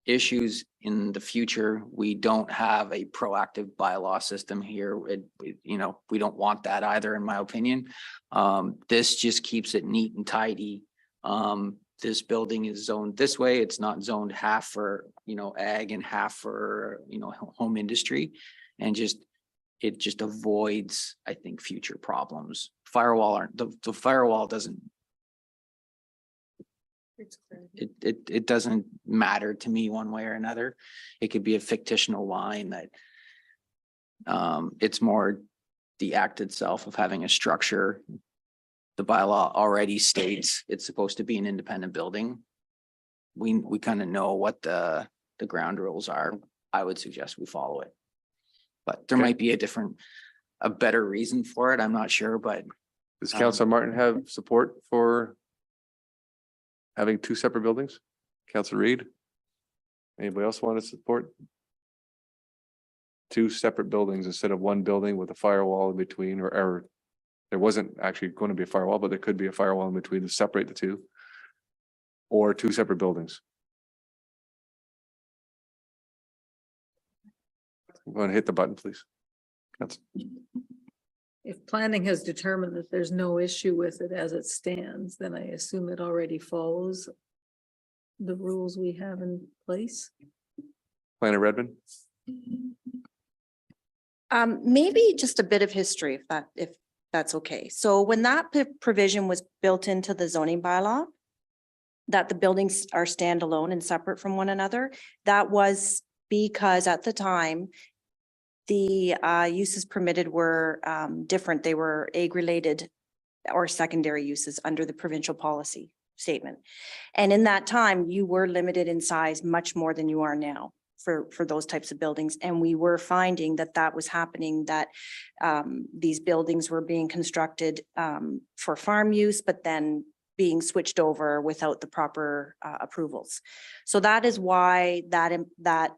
issues in the future. We don't have a proactive bylaw system here. We don't want that either, in my opinion. This just keeps it neat and tidy. This building is zoned this way. It's not zoned half for, ag and half for, home industry. And it just avoids, I think, future problems. The firewall doesn't, it doesn't matter to me one way or another. It could be a fictional line that it's more the act itself of having a structure. The bylaw already states it's supposed to be an independent building. We kind of know what the ground rules are. I would suggest we follow it. But there might be a better reason for it. I'm not sure, but. Does Councilor Martin have support for having two separate buildings? Councilor Reed? Anybody else want to support two separate buildings instead of one building with a firewall in between, or there wasn't actually going to be a firewall, but there could be a firewall in between to separate the two, or two separate buildings? I'm going to hit the button, please. If planning has determined that there's no issue with it as it stands, then I assume it already follows the rules we have in place. Planner Redmond? Maybe just a bit of history, if that's okay. So when that provision was built into the zoning bylaw, that the buildings are standalone and separate from one another, that was because at the time, the uses permitted were different. They were ag-related or secondary uses under the provincial policy statement. And in that time, you were limited in size much more than you are now for those types of buildings. And we were finding that that was happening, that these buildings were being constructed for farm use, but then being switched over without the proper approvals. So that is why that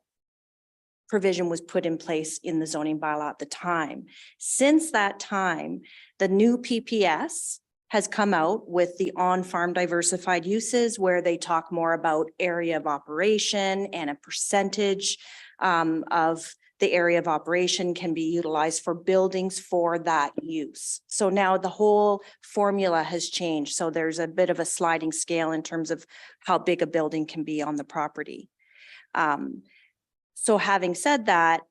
provision was put in place in the zoning bylaw at the time. Since that time, the new PPS has come out with the on-farm diversified uses where they talk more about area of operation and a percentage of the area of operation can be utilized for buildings for that use. So now the whole formula has changed. So there's a bit of a sliding scale in terms of how big a building can be on the property. So having said that,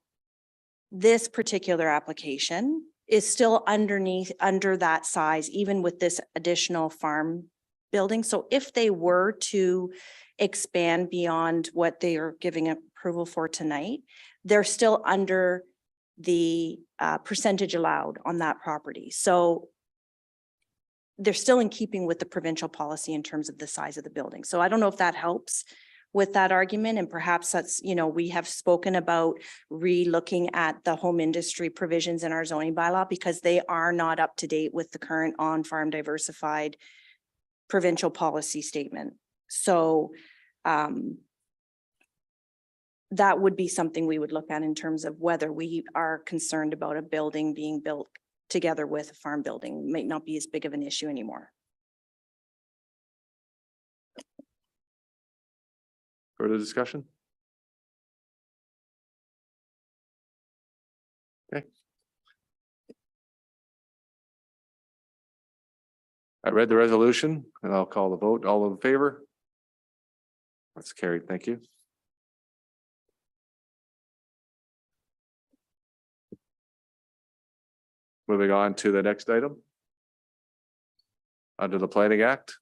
this particular application is still under that size, even with this additional farm building. So if they were to expand beyond what they are giving approval for tonight, they're still under the percentage allowed on that property. So they're still in keeping with the provincial policy in terms of the size of the building. So I don't know if that helps with that argument, and perhaps that's, we have spoken about re-looking at the home industry provisions in our zoning bylaw because they are not up to date with the current on-farm diversified provincial policy statement. So that would be something we would look at in terms of whether we are concerned about a building being built together with a farm building. Might not be as big of an issue anymore. Further discussion? Okay. I read the resolution and I'll call the vote. All in favor? That's carried. Thank you. Moving on to the next item. Under the Planning Act.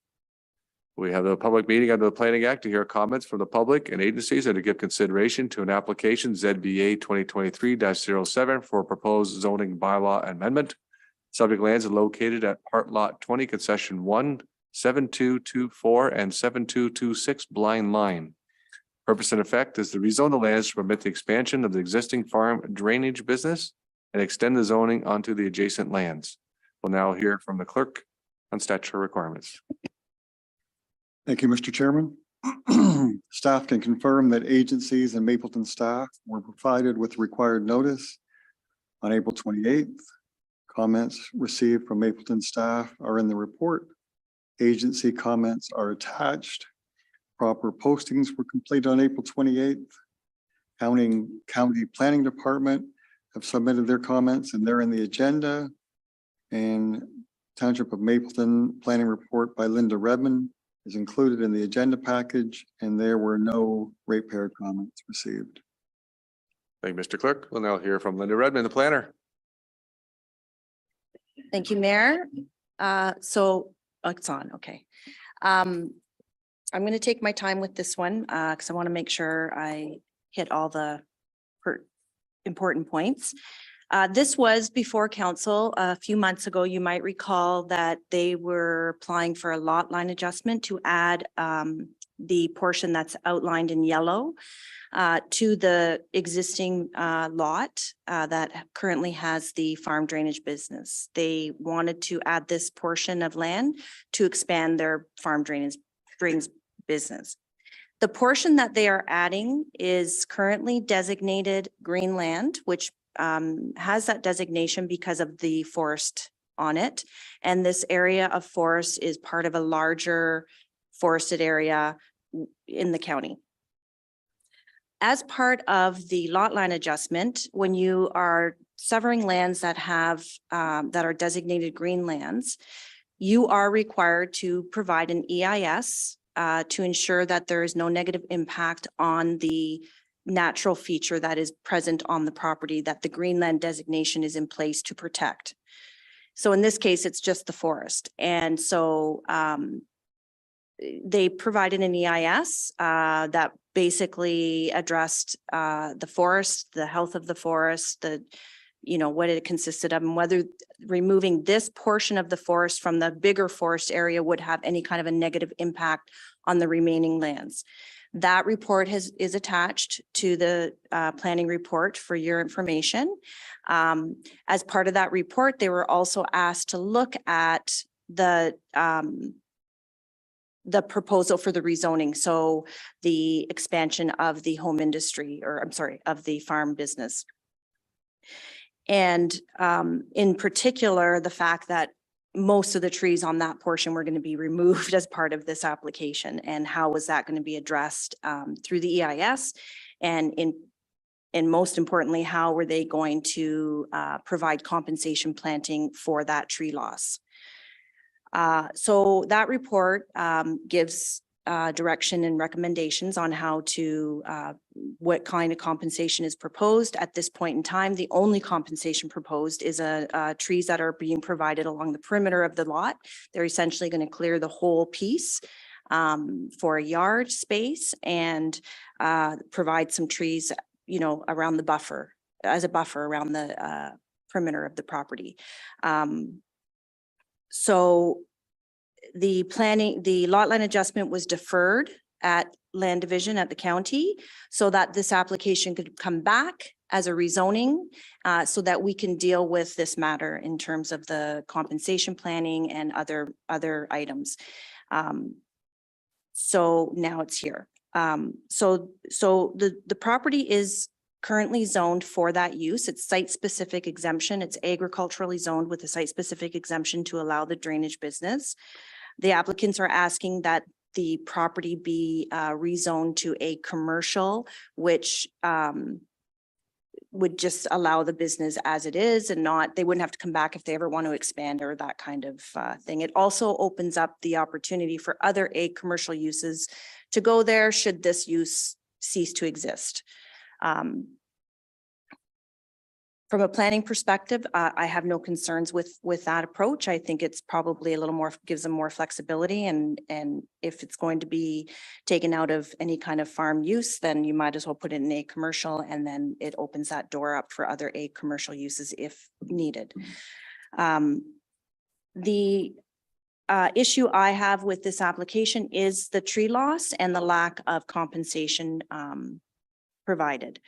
We have a public meeting under the Planning Act to hear comments from the public and agencies and to give consideration to an application ZBA 2023-07 for a proposed zoning bylaw amendment. Subject lands are located at Part Lot 20, Concession 1, 7224 and 7226 Blind Line. Purpose and effect is to rezone the lands to permit the expansion of the existing farm drainage business and extend the zoning onto the adjacent lands. We'll now hear from the clerk on statutory requirements. Thank you, Mr. Chairman. Staff can confirm that agencies and Mapleton staff were provided with required notice on April 28th. Comments received from Mapleton staff are in the report. Agency comments are attached. Proper postings were completed on April 28th. County Planning Department have submitted their comments and they're in the agenda. And Township of Mapleton Planning Report by Linda Redmond is included in the agenda package, and there were no ratepayer comments received. Thank you, Mr. Clerk. We'll now hear from Linda Redmond, the planner. Thank you, Mayor. It's on, okay. I'm going to take my time with this one because I want to make sure I hit all the important points. This was before council a few months ago. You might recall that they were applying for a lot line adjustment to add the portion that's outlined in yellow to the existing lot that currently has the farm drainage business. They wanted to add this portion of land to expand their farm drainage business. The portion that they are adding is currently designated green land, which has that designation because of the forest on it. And this area of forest is part of a larger forested area in the county. As part of the lot line adjustment, when you are severing lands that have that are designated green lands, you are required to provide an EIS to ensure that there is no negative impact on the natural feature that is present on the property that the Greenland designation is in place to protect. So in this case, it's just the forest. And so they provided an EIS that basically addressed the forest, the health of the forest, what it consisted of, and whether removing this portion of the forest from the bigger forest area would have any kind of a negative impact on the remaining lands. That report is attached to the planning report for your information. As part of that report, they were also asked to look at the proposal for the rezoning. So the expansion of the home industry, or I'm sorry, of the farm business. And in particular, the fact that most of the trees on that portion were going to be removed as part of this application, and how was that going to be addressed through the EIS, and most importantly, how were they going to provide compensation planting for that tree loss? So that report gives direction and recommendations on how to, what kind of compensation is proposed at this point in time. The only compensation proposed is trees that are being provided along the perimeter of the lot. They're essentially going to clear the whole piece for a yard space, and provide some trees, around the buffer, as a buffer around the perimeter of the property. So the lot line adjustment was deferred at land division at the county, so that this application could come back as a rezoning, so that we can deal with this matter in terms of the compensation planning and other items. So now it's here. So the property is currently zoned for that use. It's site-specific exemption. It's agriculturally zoned with a site-specific exemption to allow the drainage business. The applicants are asking that the property be rezoned to a commercial, which would just allow the business as it is, and they wouldn't have to come back if they ever want to expand or that kind of thing. It also opens up the opportunity for other commercial uses to go there should this use cease to exist. From a planning perspective, I have no concerns with that approach. I think it's probably a little more, gives them more flexibility, and if it's going to be taken out of any kind of farm use, then you might as well put it in a commercial, and then it opens that door up for other commercial uses if needed. The issue I have with this application is the tree loss and the lack of compensation provided.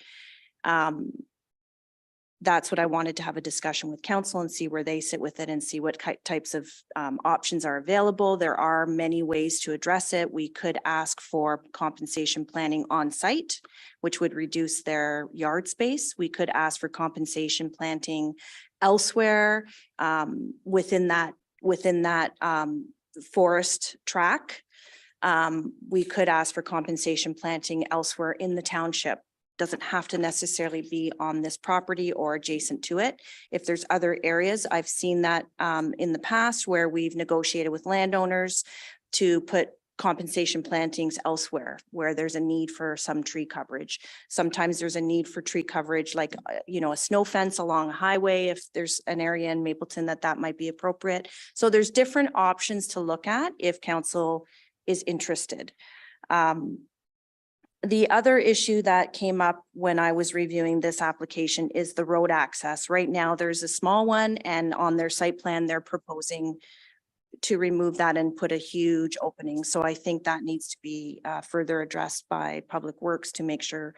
That's what I wanted to have a discussion with council and see where they sit with it, and see what types of options are available. There are many ways to address it. We could ask for compensation planning on site, which would reduce their yard space. We could ask for compensation planting elsewhere within that forest track. We could ask for compensation planting elsewhere in the township. Doesn't have to necessarily be on this property or adjacent to it. If there's other areas, I've seen that in the past where we've negotiated with landowners to put compensation plantings elsewhere where there's a need for some tree coverage. Sometimes there's a need for tree coverage, like, a snow fence along a highway, if there's an area in Mapleton that might be appropriate. So there's different options to look at if council is interested. The other issue that came up when I was reviewing this application is the road access. Right now, there's a small one, and on their site plan, they're proposing to remove that and put a huge opening. So I think that needs to be further addressed by Public Works to make sure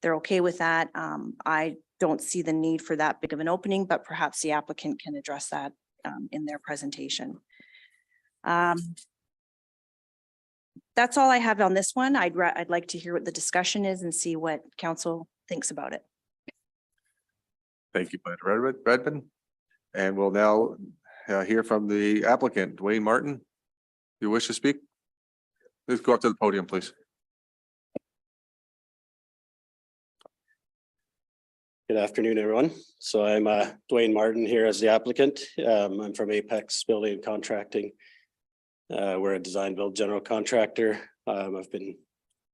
they're okay with that. I don't see the need for that big of an opening, but perhaps the applicant can address that in their presentation. That's all I have on this one. I'd like to hear what the discussion is and see what council thinks about it. Thank you, Planner Redmond. And we'll now hear from the applicant, Dwayne Martin. You wish to speak? Please go up to the podium, please. Good afternoon, everyone. So I'm Dwayne Martin here as the applicant. I'm from Apex Building and Contracting. We're a design build general contractor. I've been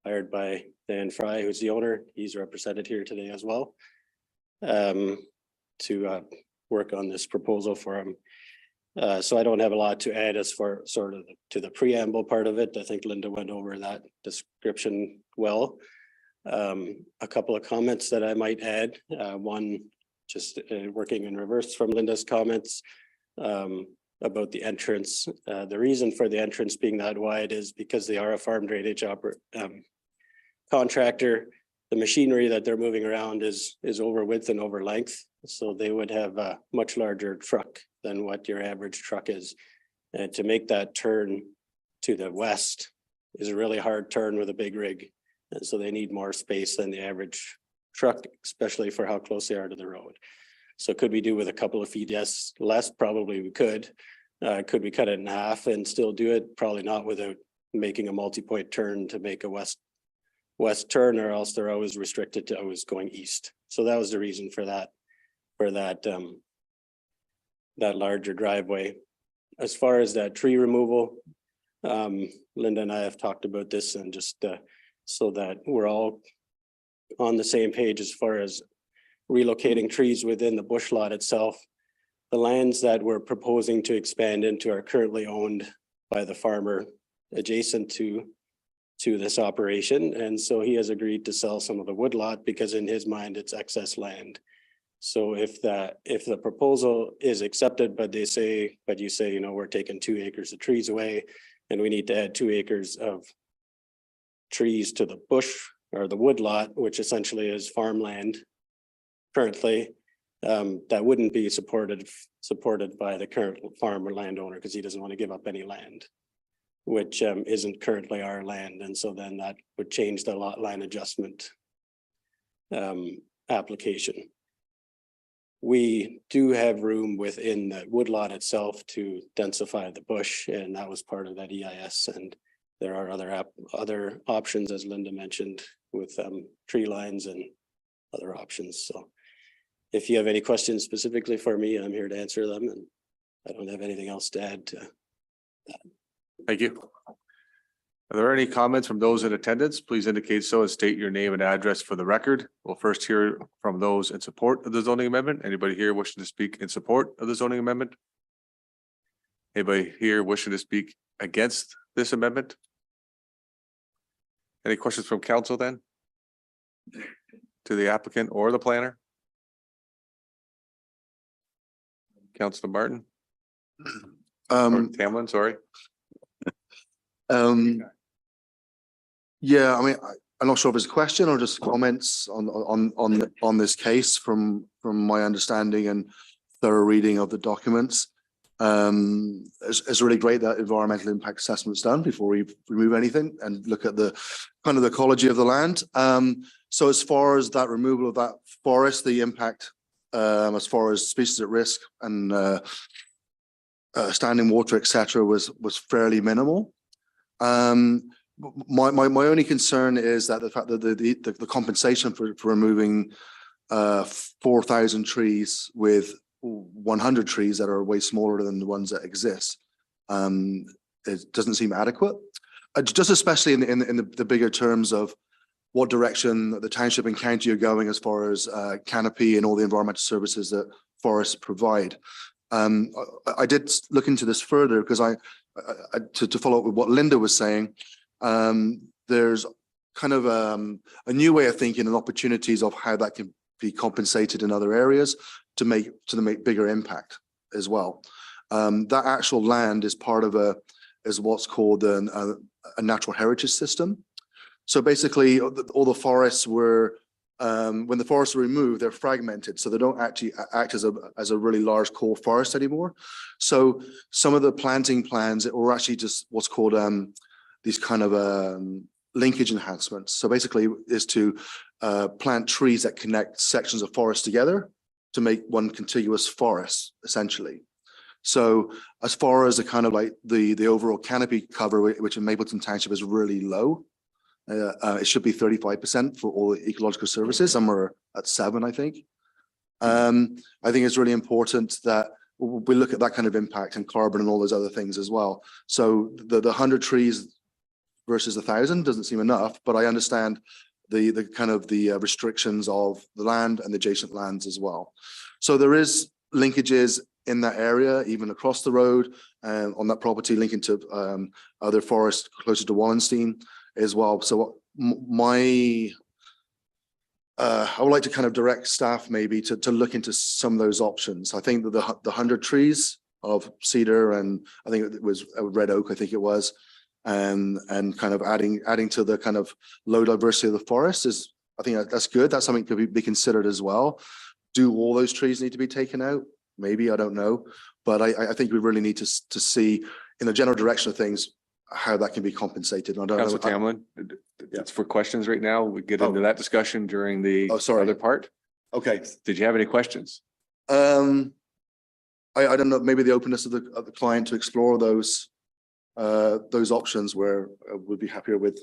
hired by Dan Fry, who's the owner. He's represented here today as well. To work on this proposal for him. So I don't have a lot to add as far sort of to the preamble part of it. I think Linda went over that description well. A couple of comments that I might add. One, just working in reverse from Linda's comments about the entrance. The reason for the entrance being that wide is because they are a farm drainage contractor. The machinery that they're moving around is over width and over length. So they would have a much larger truck than what your average truck is. And to make that turn to the west is a really hard turn with a big rig. And so they need more space than the average truck, especially for how close they are to the road. So could we do with a couple of feet less? Probably we could. Could we cut it in half and still do it? Probably not without making a multi-point turn to make a west turn, or else they're always restricted to always going east. So that was the reason for that larger driveway. As far as that tree removal, Linda and I have talked about this, and just so that we're all on the same page as far as relocating trees within the bush lot itself. The lands that we're proposing to expand into are currently owned by the farmer adjacent to this operation. And so he has agreed to sell some of the wood lot because in his mind, it's excess land. So if the proposal is accepted, but you say, you know, we're taking 2 acres of trees away and we need to add 2 acres of trees to the bush or the wood lot, which essentially is farmland currently, that wouldn't be supported by the current farmer landowner because he doesn't want to give up any land, which isn't currently our land. And so then that would change the lot line adjustment application. We do have room within the woodlot itself to densify the bush, and that was part of that EIS. And there are other options, as Linda mentioned, with tree lines and other options. So if you have any questions specifically for me, I'm here to answer them, and I don't have anything else to add to that. Thank you. Are there any comments from those in attendance? Please indicate so and state your name and address for the record. We'll first hear from those in support of the zoning amendment. Anybody here wishing to speak in support of the zoning amendment? Anybody here wishing to speak against this amendment? Any questions from council then? To the applicant or the planner? Councilor Martin? Or Tamlin, sorry. Yeah, I mean, I'm not sure if it's a question or just comments on this case from my understanding and thorough reading of the documents. It's really great that environmental impact assessment is done before we remove anything and look at the kind of the ecology of the land. So as far as that removal of that forest, the impact as far as species at risk and standing water, etc., was fairly minimal. My only concern is that the fact that the compensation for removing 4,000 trees with 100 trees that are way smaller than the ones that exist, it doesn't seem adequate. Just especially in the bigger terms of what direction the township and county are going as far as canopy and all the environmental services that forests provide. I did look into this further because to follow up with what Linda was saying, there's kind of a new way of thinking and opportunities of how that can be compensated in other areas to make bigger impact as well. That actual land is part of what's called a natural heritage system. So basically, all the forests were when the forests are removed, they're fragmented, so they don't actually act as a really large core forest anymore. So some of the planting plans were actually just what's called these kind of linkage enhancements. So basically is to plant trees that connect sections of forest together to make one contiguous forest, essentially. So as far as the kind of like the overall canopy cover, which in Mapleton Township is really low, it should be 35% for all the ecological services. Some are at 7%, I think. I think it's really important that we look at that kind of impact and carbon and all those other things as well. So the 100 trees versus 1,000 doesn't seem enough, but I understand the kind of the restrictions of the land and the adjacent lands as well. So there is linkages in that area, even across the road and on that property linking to other forests closer to Wallenstein as well. So I would like to kind of direct staff maybe to look into some of those options. I think that the 100 trees of cedar, and I think it was a red oak, I think it was, and kind of adding to the kind of low diversity of the forest is, I think that's good. That's something could be considered as well. Do all those trees need to be taken out? Maybe, I don't know. But I think we really need to see in the general direction of things, how that can be compensated. I don't know. Councilor Tamlin, it's for questions right now. We get into Oh. that discussion during the Oh, sorry. other part. Okay. Did you have any questions? I don't know, maybe the openness of the client to explore those options where we'd be happier with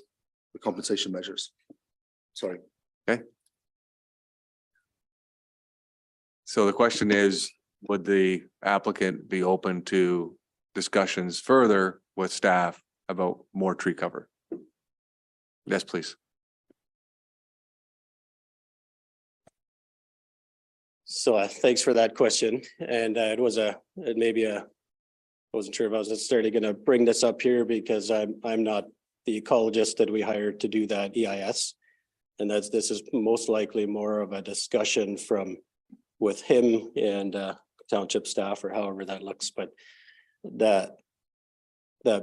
the compensation measures. Sorry. So the question is, would the applicant be open to discussions further with staff about more tree cover? Yes, please. So thanks for that question. And I wasn't sure if I was necessarily going to bring this up here because I'm not the ecologist that we hired to do that EIS. And this is most likely more of a discussion with him and township staff or however that looks, but the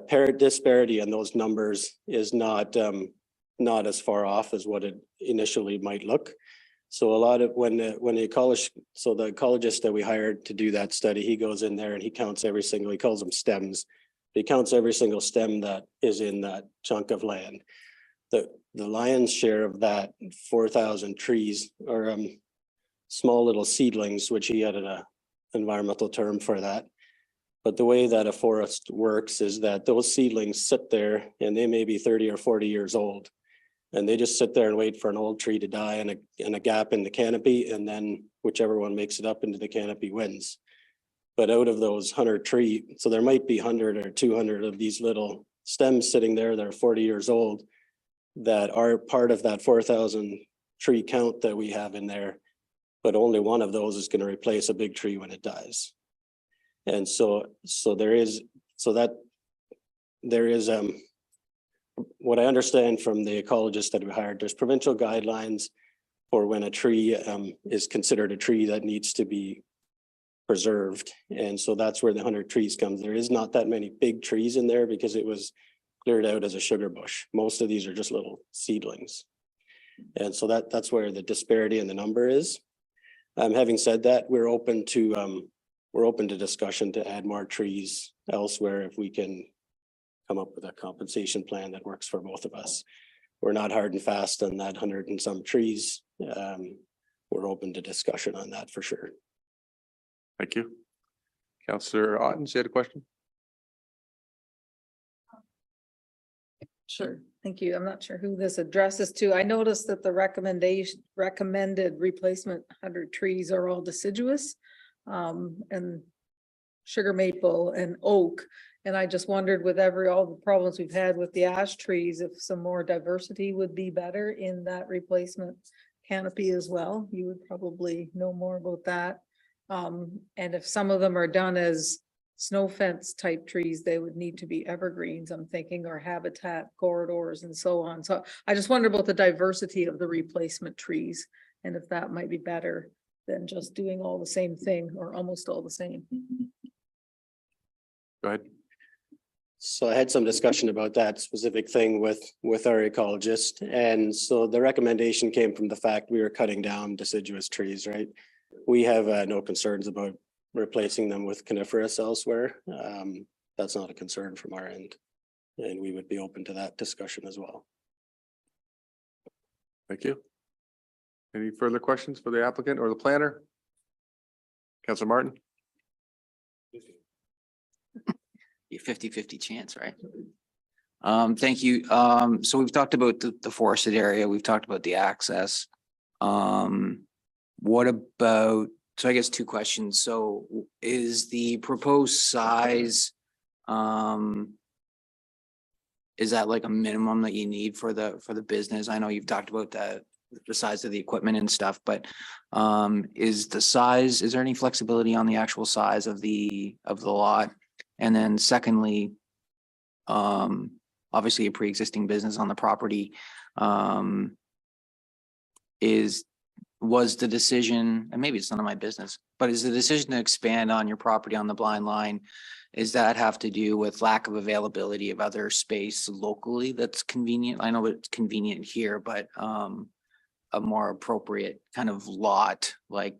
parent disparity in those numbers is not as far off as what it initially might look. So a lot of when the ecologist that we hired to do that study, he goes in there and he counts he calls them stems. He counts every single stem that is in that chunk of land. The lion's share of that 4,000 trees are small little seedlings, which he had an environmental term for that. But the way that a forest works is that those seedlings sit there and they may be 30 or 40 years old. And they just sit there and wait for an old tree to die in a gap in the canopy, and then whichever one makes it up into the canopy wins. But out of those 100 trees, so there might be 100 or 200 of these little stems sitting there that are 40 years old that are part of that 4,000 tree count that we have in there. But only one of those is going to replace a big tree when it dies. And so there is what I understand from the ecologist that we hired, there's provincial guidelines for when a tree is considered a tree that needs to be preserved. And so that's where the 100 trees comes. There is not that many big trees in there because it was cleared out as a sugar bush. Most of these are just little seedlings. And so that's where the disparity in the number is. Having said that, we're open to discussion to add more trees elsewhere if we can come up with a compensation plan that works for both of us. We're not hard and fast on that 100 and some trees. We're open to discussion on that for sure. Thank you. Councillor Ottens, you had a question? Sure, thank you. I'm not sure who this addresses to. I noticed that the recommended replacement 100 trees are all deciduous, and sugar maple and oak. And I just wondered with all the problems we've had with the ash trees, if some more diversity would be better in that replacement canopy as well. You would probably know more about that. And if some of them are done as snow fence type trees, they would need to be evergreens, I'm thinking, or habitat corridors and so on. So I just wonder about the diversity of the replacement trees and if that might be better than just doing all the same thing or almost all the same. Go ahead. So I had some discussion about that specific thing with our ecologist. And so the recommendation came from the fact we were cutting down deciduous trees, right? We have no concerns about replacing them with coniferous elsewhere. That's not a concern from our end. And we would be open to that discussion as well. Thank you. Any further questions for the applicant or the planner? Councillor Martin? Be a 50-50 chance, right? Thank you. So we've talked about the forested area. We've talked about the access. What about, so I guess two questions. So is the proposed size, is that like a minimum that you need for the business? I know you've talked about the size of the equipment and stuff, but is there any flexibility on the actual size of the lot? And then secondly, obviously a pre-existing business on the property, was the decision, and maybe it's none of my business, but is the decision to expand on your property on the Blind Line, is that have to do with lack of availability of other space locally that's convenient? I know it's convenient here, but a more appropriate kind of lot, like,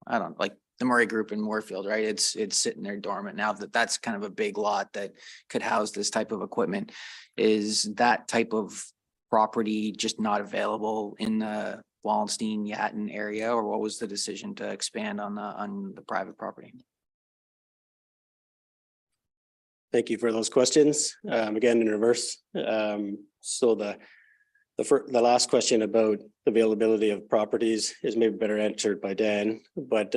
I don't, like the Murray Group in Moorfield, right? It's sitting there dormant now. That's kind of a big lot that could house this type of equipment. Is that type of property just not available in the Wallenstein Yatton area, or what was the decision to expand on the private property? Thank you for those questions. Again, in reverse. So the last question about availability of properties is maybe better answered by Dan, but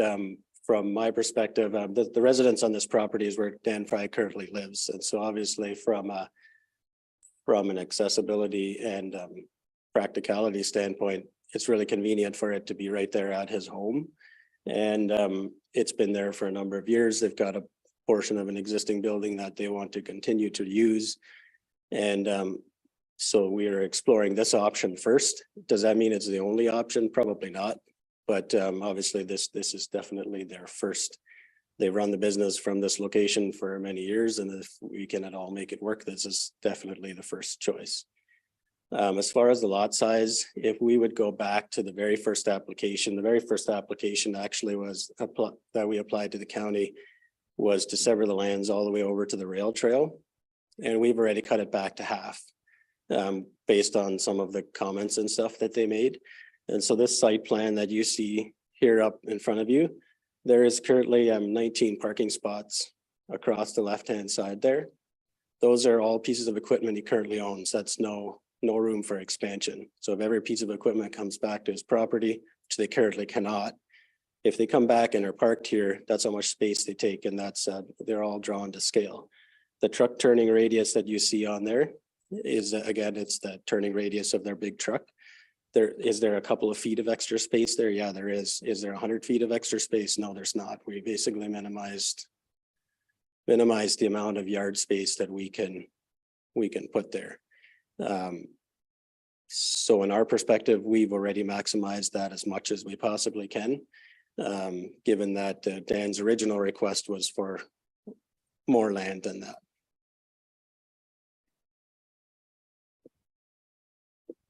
from my perspective, the residence on this property is where Dan Fry currently lives. And so obviously from an accessibility and practicality standpoint, it's really convenient for it to be right there at his home. And it's been there for a number of years. They've got a portion of an existing building that they want to continue to use. And so we are exploring this option first. Does that mean it's the only option? Probably not. But obviously this is definitely their first. They've run the business from this location for many years, and if we can at all make it work, this is definitely the first choice. As far as the lot size, if we would go back to the very first application, actually was that we applied to the county was to sever the lands all the way over to the rail trail. And we've already cut it back to half based on some of the comments and stuff that they made. And so this site plan that you see here up in front of you, there is currently 19 parking spots across the left-hand side there. Those are all pieces of equipment he currently owns. That's no room for expansion. So if every piece of equipment comes back to his property, which they currently cannot, if they come back and are parked here, that's how much space they take, and that's they're all drawn to scale. The truck turning radius that you see on there is again, it's the turning radius of their big truck. Is there a couple of feet of extra space there? Yeah, there is. Is there 100 feet of extra space? No, there's not. We basically minimized the amount of yard space that we can put there. So in our perspective, we've already maximized that as much as we possibly can, given that Dan's original request was for more land than that.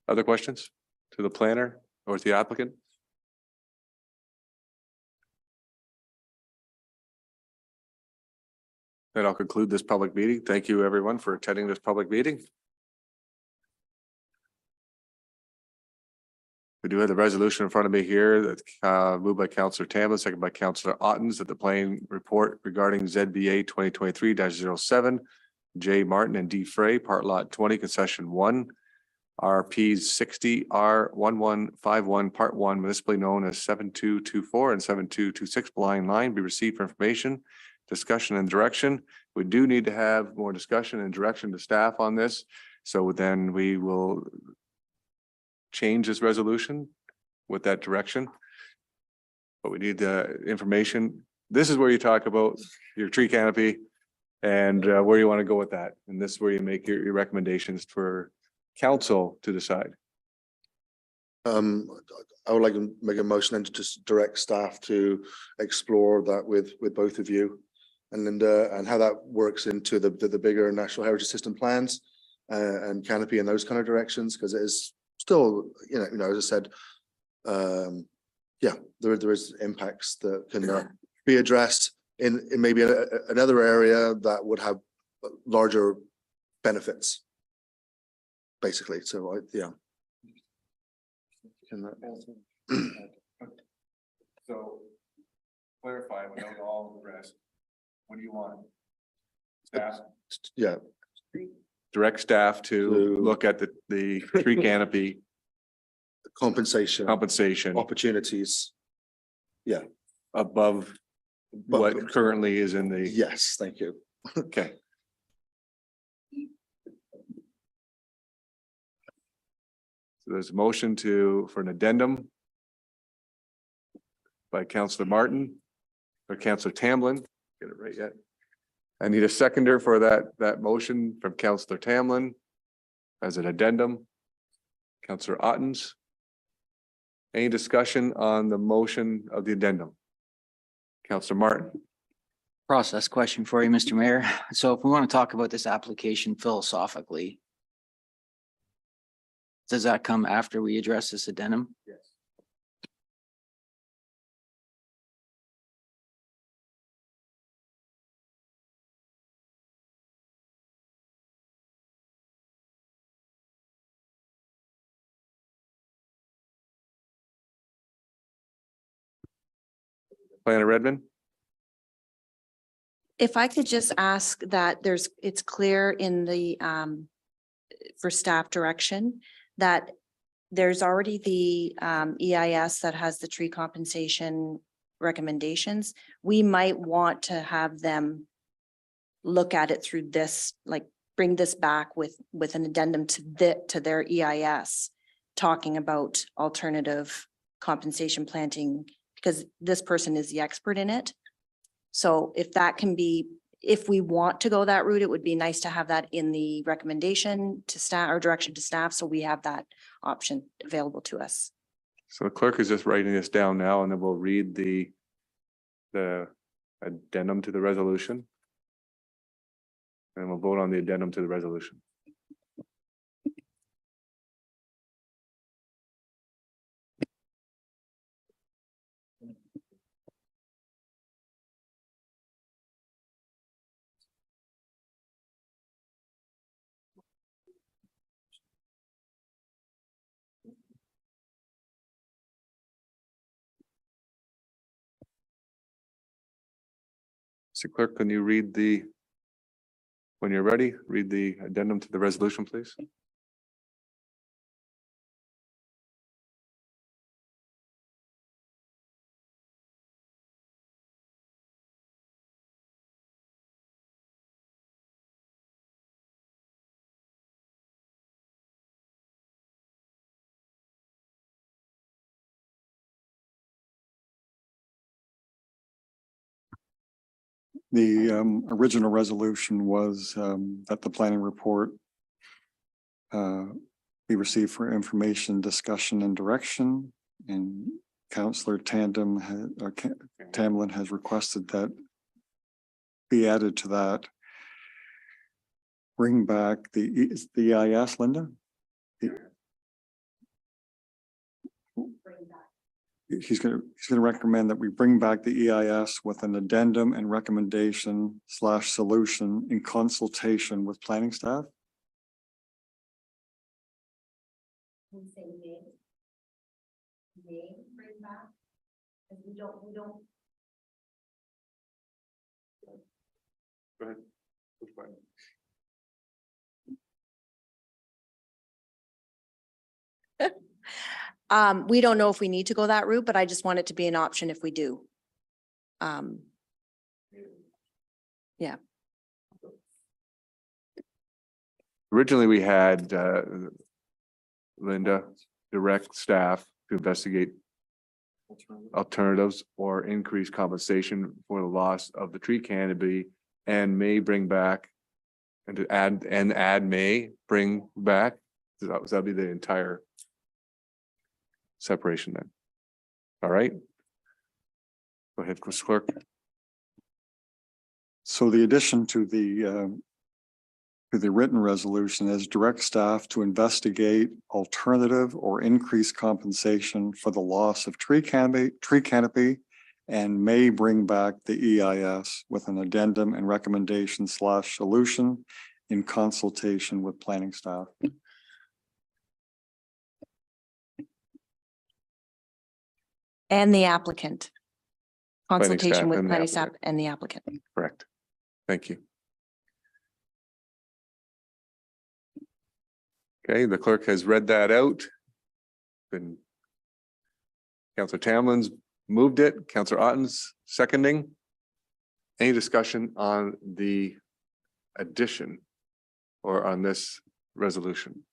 Other questions to the planner or to the applicant? Then I'll conclude this public meeting. Thank you, everyone, for attending this public meeting. We do have the resolution in front of me here that moved by Councillor Tamblyn, second by Councillor Ottens, that the planning report regarding ZBA 2023-07, J Martin and D Frey, part lot 20, concession 1, RP 60 R1151, part 1, municipally known as 7224 and 7226 Blind Line, be received for information, discussion and direction. We do need to have more discussion and direction to staff on this. So then we will change this resolution with that direction. But we need the information. This is where you talk about your tree canopy and where you want to go with that. And this is where you make your recommendations for council to decide. I would like to make a motion and to just direct staff to explore that with both of you and Linda, and how that works into the bigger National Heritage System plans and canopy and those kind of directions, because it is still, you know, as I said, yeah, there is impacts that can be addressed in maybe another area that would have larger benefits, basically. So yeah. So clarify without all the rest. What do you want? Staff? Yeah. Direct staff to look at the tree canopy Compensation opportunities. Yeah. above what currently is in the. Yes, thank you. Okay. So there's a motion for an addendum by Councillor Martin or Councillor Tamlin. Get it right yet? I need a seconder for that motion from Councillor Tamlin as an addendum. Councillor Ottens. Any discussion on the motion of the addendum? Councillor Martin. Process question for you, Mr. Mayor. So if we want to talk about this application philosophically, does that come after we address this addendum? Yes. Planner Redmond. If I could just ask that it's clear in the, for staff direction, that there's already the EIS that has the tree compensation recommendations. We might want to have them look at it through this, like bring this back with an addendum to their EIS, talking about alternative compensation planting, because this person is the expert in it. So if that can be, if we want to go that route, it would be nice to have that in the recommendation to staff or direction to staff. So we have that option available to us. So the clerk is just writing this down now, and then we'll read the addendum to the resolution. And we'll vote on the addendum to the resolution. So clerk, can you read when you're ready, read the addendum to the resolution, please? The original resolution was that the planning report be received for information, discussion and direction. And Councillor Tamlin has requested that be added to that. Bring back the EIS, Linda? He's gonna recommend that we bring back the EIS with an addendum and recommendation / solution in consultation with planning staff. Go ahead. We don't know if we need to go that route, but I just want it to be an option if we do. Yeah. Originally, we had Linda direct staff to investigate alternatives or increase compensation for the loss of the tree canopy and may bring back and to add may bring back. That'd be the entire separation then. All right. Go ahead, clerk. So the addition to the written resolution is direct staff to investigate alternative or increased compensation for the loss of tree canopy and may bring back the EIS with an addendum and recommendation / solution in consultation with planning staff. And the applicant. Planning staff Consultation with and the planning staff applicant. and the applicant. Correct. Thank you. Okay, the clerk has read that out. Been Councillor Tamlin's moved it, Councillor Otten's seconding. Any discussion on the addition or on this resolution?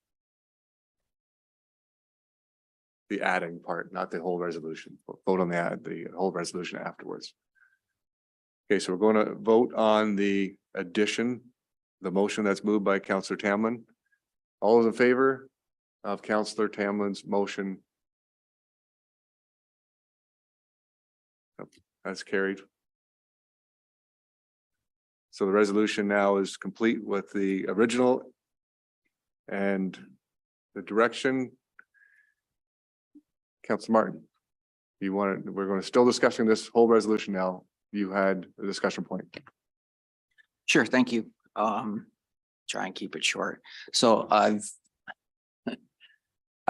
the adding part, not the whole resolution. We'll vote on the whole resolution afterwards. Okay, so we're going to vote on the addition, the motion that's moved by Councillor Tamlin. All those in favor of Councillor Tamlin's motion? That's carried. So the resolution now is complete with the original and the direction. Councillor Martin, you want to, we're going to still discussing this whole resolution now. You had a discussion point. Sure, thank you. Try and keep it short. So I've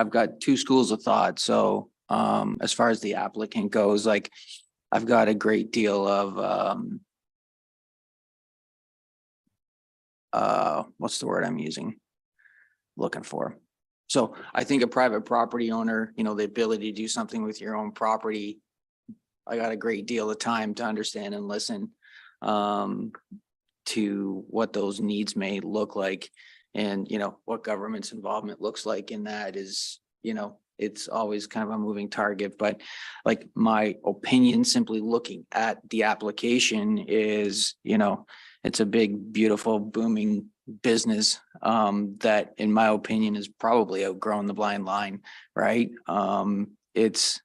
got two schools of thought. So as far as the applicant goes, like I've got a great deal of what's the word I'm looking for? So I think a private property owner, you know, the ability to do something with your own property. I got a great deal of time to understand and listen to what those needs may look like. And, you know, what government's involvement looks like in that is, you know, it's always kind of a moving target. But like my opinion, simply looking at the application is, you know, it's a big, beautiful, booming business that in my opinion is probably outgrown the blind line, right? It's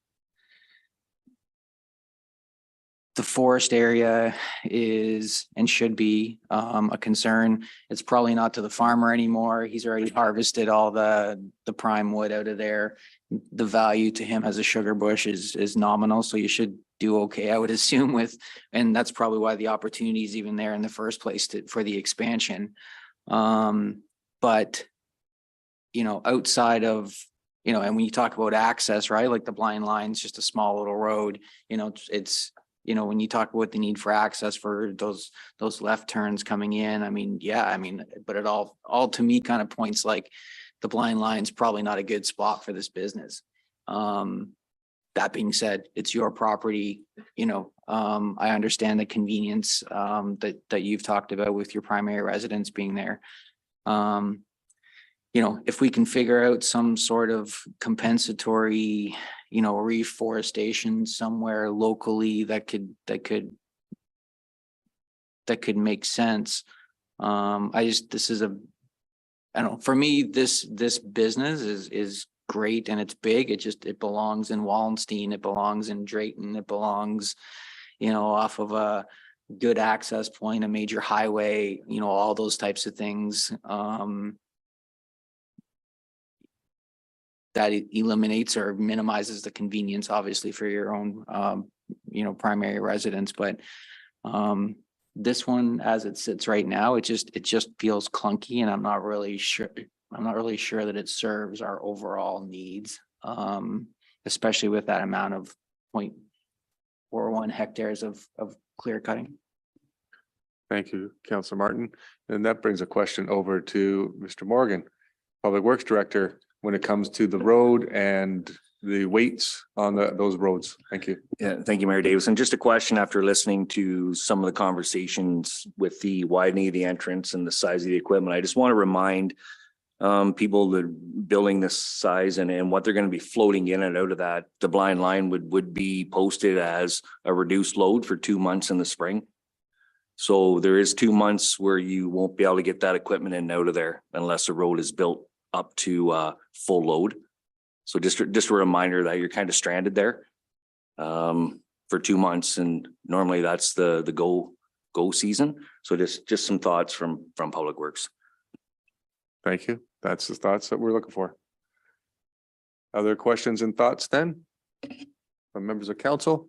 the forest area is and should be a concern. It's probably not to the farmer anymore. He's already harvested all the prime wood out of there. The value to him as a sugar bush is nominal, so you should do okay, I would assume with, and that's probably why the opportunity is even there in the first place for the expansion. But you know, outside of, you know, and when you talk about access, right, like the blind line's just a small little road, you know, it's you know, when you talk about the need for access for those left turns coming in, I mean, yeah, I mean, but it all to me kind of points like the blind line's probably not a good spot for this business. That being said, it's your property, you know, I understand the convenience that you've talked about with your primary residence being there. You know, if we can figure out some sort of compensatory, you know, reforestation somewhere locally that could make sense. This is I don't know, for me, this business is great and it's big. It belongs in Wallenstein, it belongs in Drayton, it belongs, you know, off of a good access point, a major highway, you know, all those types of things. That eliminates or minimizes the convenience, obviously, for your own, you know, primary residence. But this one, as it sits right now, it just feels clunky, and I'm not really sure that it serves our overall needs, especially with that amount of 0.41 hectares of clear cutting. Thank you, Councillor Martin. And that brings a question over to Mr. Morgan, Public Works Director, when it comes to the road and the weights on those roads. Thank you. Yeah, thank you, Mayor Davison. Just a question after listening to some of the conversations with the widening of the entrance and the size of the equipment. I just want to remind people that building this size and what they're going to be floating in and out of that, the blind line would be posted as a reduced load for 2 months in the spring. So there is 2 months where you won't be able to get that equipment in and out of there unless the road is built up to full load. So just a reminder that you're kind of stranded there for 2 months, and normally that's the go season. So just some thoughts from Public Works. Thank you. That's the thoughts that we're looking for. Other questions and thoughts then from members of council?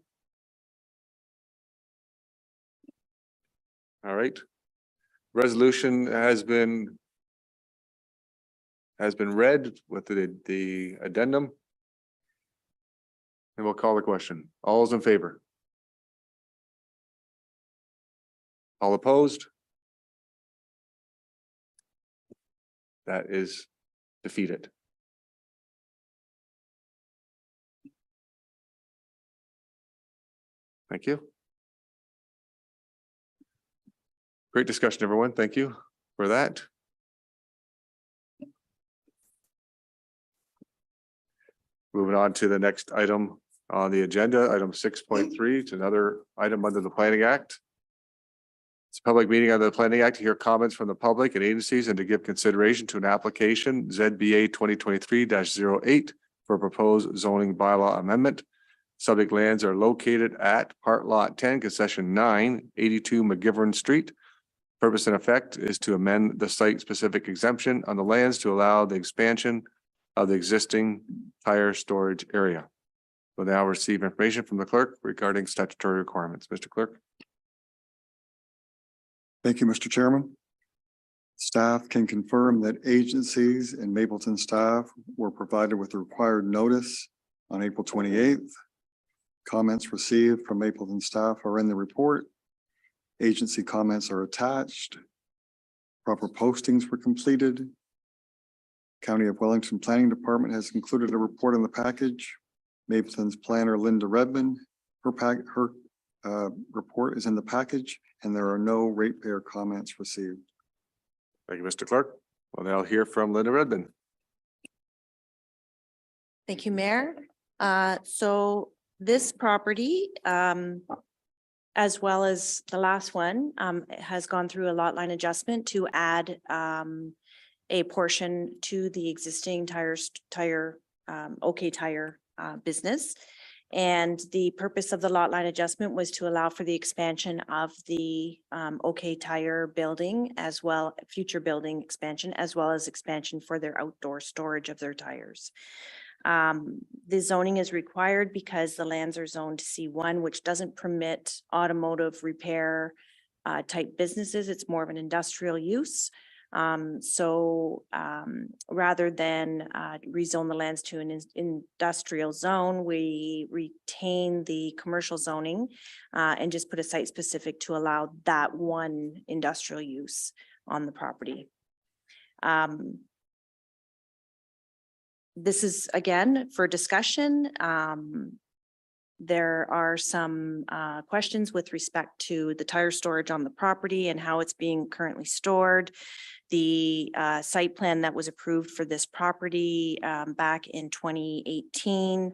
All right. Resolution has been read with the addendum. And we'll call the question. All those in favor? All opposed? That is defeated. Thank you. Great discussion, everyone. Thank you for that. Moving on to the next item on the agenda, item 6.3, it's another item under the Planning Act. It's a public meeting under the Planning Act to hear comments from the public and agencies and to give consideration to an application ZBA 2023-08 for proposed zoning bylaw amendment. Subject lands are located at Part Lot 10, Concession 9, 82 McGivern Street. Purpose and effect is to amend the site-specific exemption on the lands to allow the expansion of the existing tire storage area. We'll now receive information from the clerk regarding statutory requirements. Mr. Clerk. Thank you, Mr. Chairman. Staff can confirm that agencies and Mapleton staff were provided with the required notice on April 28th. Comments received from Mapleton staff are in the report. Agency comments are attached. Proper postings were completed. County of Wellington Planning Department has included a report in the package. Mapleton's planner, Linda Redmond, her report is in the package, and there are no ratepayer comments received. Thank you, Mr. Clerk. We'll now hear from Linda Redmond. Thank you, Mayor. So this property, as well as the last one, has gone through a lot line adjustment to add a portion to the existing OK Tire business. And the purpose of the lot line adjustment was to allow for the expansion of the OK Tire building, as well future building expansion, as well as expansion for their outdoor storage of their tires. The zoning is required because the lands are zoned C1, which doesn't permit automotive repair type businesses. It's more of an industrial use. Rather than rezone the lands to an industrial zone, we retain the commercial zoning and just put a site specific to allow that one industrial use on the property. This is again for discussion. There are some questions with respect to the tire storage on the property and how it's being currently stored. The site plan that was approved for this property back in 2018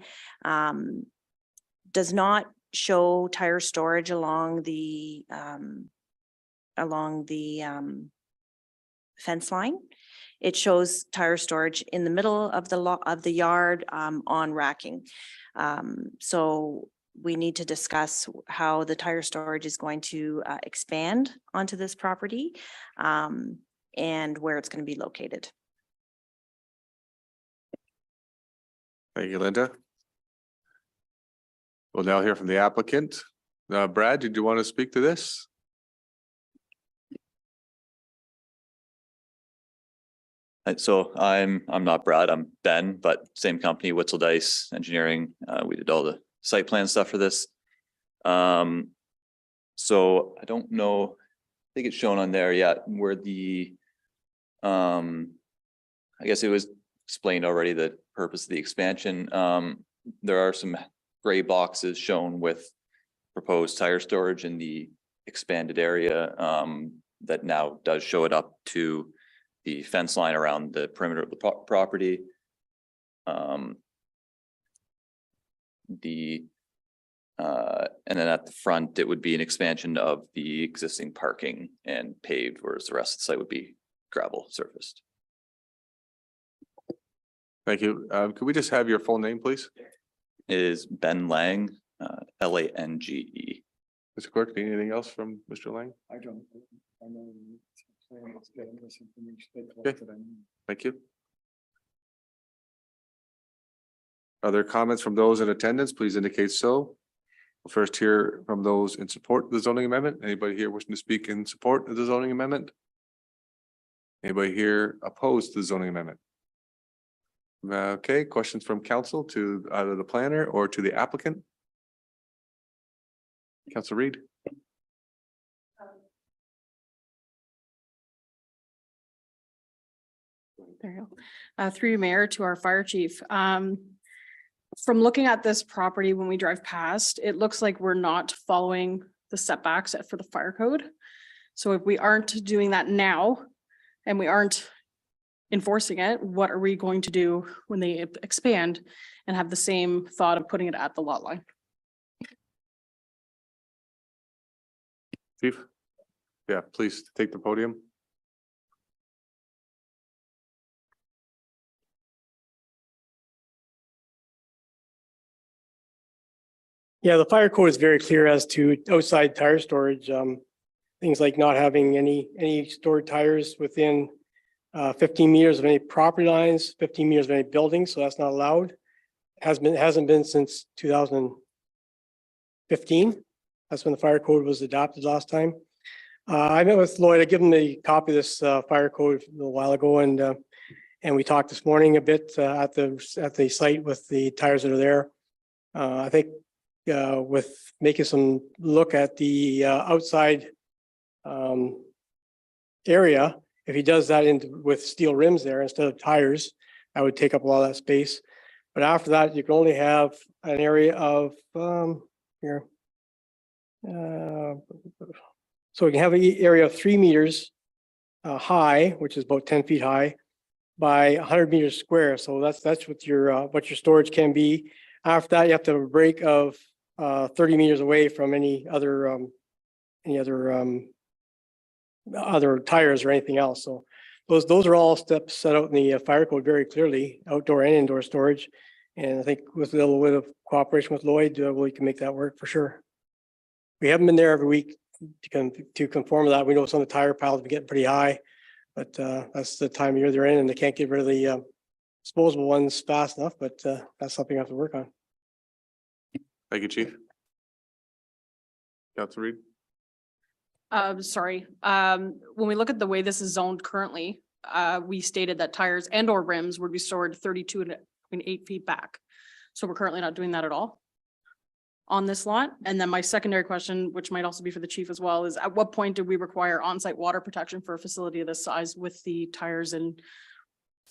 does not show tire storage along the fence line. It shows tire storage in the middle of the yard on racking. So we need to discuss how the tire storage is going to expand onto this property and where it's going to be located. Thank you, Linda. We'll now hear from the applicant. Brad, did you want to speak to this? So I'm not Brad, I'm Ben, but same company, Witzel Dice Engineering. We did all the site plan stuff for this. So I don't know, I think it's shown on there yet where the, I guess it was explained already the purpose of the expansion. There are some gray boxes shown with proposed tire storage in the expanded area that now does show it up to the fence line around the perimeter of the property. And then at the front, it would be an expansion of the existing parking and paved, whereas the rest of the site would be gravel surfaced. Thank you. Could we just have your full name, please? It is Ben Lang, Lange. Mr. Clerk, anything else from Mr. Lang? I don't. I know. Okay. Thank you. Other comments from those in attendance, please indicate so. We'll first hear from those in support of the zoning amendment. Anybody here wishing to speak in support of the zoning amendment? Anybody here opposed to the zoning amendment? Okay, questions from council to either the planner or to the applicant? Councilor Reid. There you go. Through you, Mayor, to our fire chief. From looking at this property, when we drive past, it looks like we're not following the setbacks for the fire code. So if we aren't doing that now, and we aren't enforcing it, what are we going to do when they expand and have the same thought of putting it at the lot line? Chief? Yeah, please take the podium. Yeah, the fire code is very clear as to outside tire storage. Things like not having any stored tires within 15 meters of any property lines, 15 meters of any buildings, so that's not allowed. Hasn't been since 2015. That's when the fire code was adopted last time. I met with Lloyd. I gave him a copy of this fire code a little while ago, and we talked this morning a bit at the site with the tires that are there. I think with making some look at the outside area, if he does that with steel rims there instead of tires, that would take up a lot of that space. But after that, you can only have an area of here. So we can have an area of 3 meters high, which is about 10 feet high, by 100 meters square. So that's what your storage can be. After that, you have to have a break of 30 meters away from any other tires or anything else. So those are all steps set out in the fire code very clearly, outdoor and indoor storage. And I think with a little bit of cooperation with Lloyd, we can make that work for sure. We haven't been there every week to conform to that. We know some of the tire piles are getting pretty high, but that's the time of year they're in, and they can't get rid of the disposable ones fast enough, but that's something I have to work on. Thank you, Chief. Councilor Reed? Sorry, when we look at the way this is zoned currently, we stated that tires and or rims would be stored 32.8 feet back. So we're currently not doing that at all on this lot. And then my secondary question, which might also be for the chief as well, is at what point do we require on-site water protection for a facility of this size with the tires and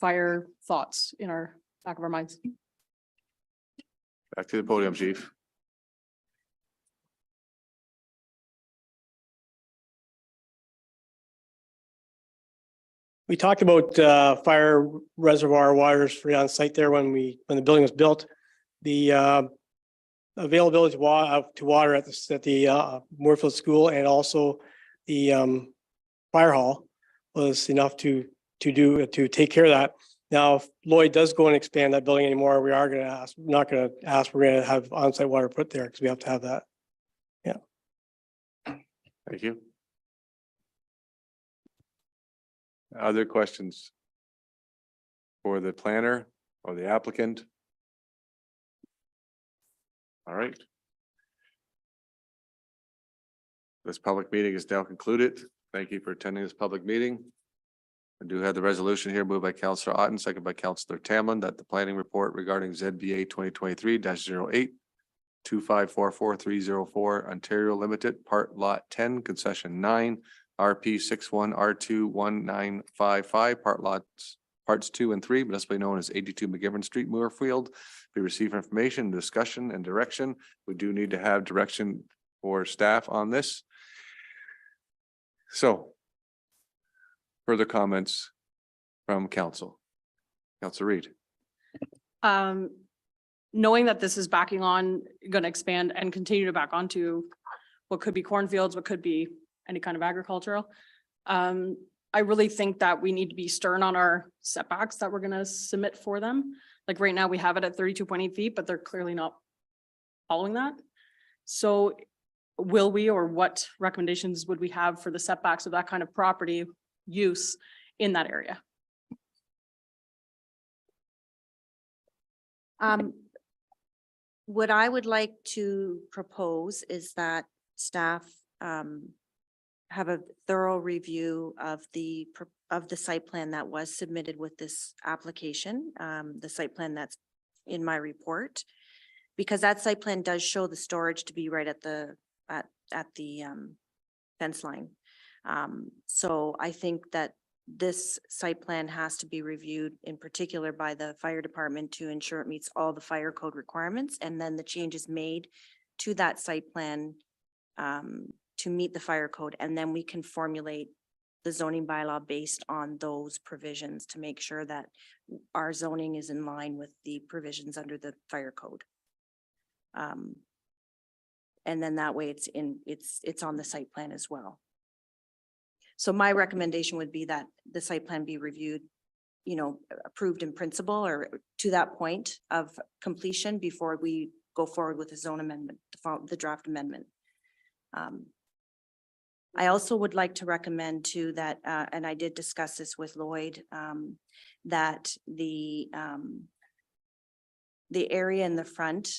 fire thoughts in our back of our minds? Back to the podium, Chief. We talked about fire reservoir waters for on site there when the building was built. The availability to water at the Moorfield School and also the fire hall was enough to take care of that. Now, if Lloyd does go and expand that building anymore, we are going to ask, not going to ask, we're going to have on-site water put there because we have to have that. Yeah. Thank you. Other questions for the planner or the applicant? All right. This public meeting is now concluded. Thank you for attending this public meeting. I do have the resolution here moved by Councillor Otten, second by Councillor Tamlin, that the planning report regarding ZBA 2023-08 2544-304 Ontario Limited, Part Lot 10, Concession 9, RP 61 R2 1955, Parts 2 and 3, municipally known as 82 McGivern Street, Moorfield. We receive information, discussion, and direction. We do need to have direction for staff on this. So, further comments from council? Councilor Reed. Knowing that this is backing on, going to expand and continue to back onto what could be cornfields, what could be any kind of agricultural. I really think that we need to be stern on our setbacks that we're going to submit for them. Like right now we have it at 32.8 feet, but they're clearly not following that. So will we, or what recommendations would we have for the setbacks of that kind of property use in that area? What I would like to propose is that staff have a thorough review of the site plan that was submitted with this application, the site plan that's in my report, because that site plan does show the storage to be right at the fence line. So I think that this site plan has to be reviewed in particular by the fire department to ensure it meets all the fire code requirements, and then the changes made to that site plan to meet the fire code, and then we can formulate the zoning bylaw based on those provisions to make sure that our zoning is in line with the provisions under the fire code. And then that way it's on the site plan as well. So my recommendation would be that the site plan be reviewed, approved in principle or to that point of completion before we go forward with the zone amendment, the draft amendment. I also would like to recommend too that, and I did discuss this with Lloyd, that the area in the front,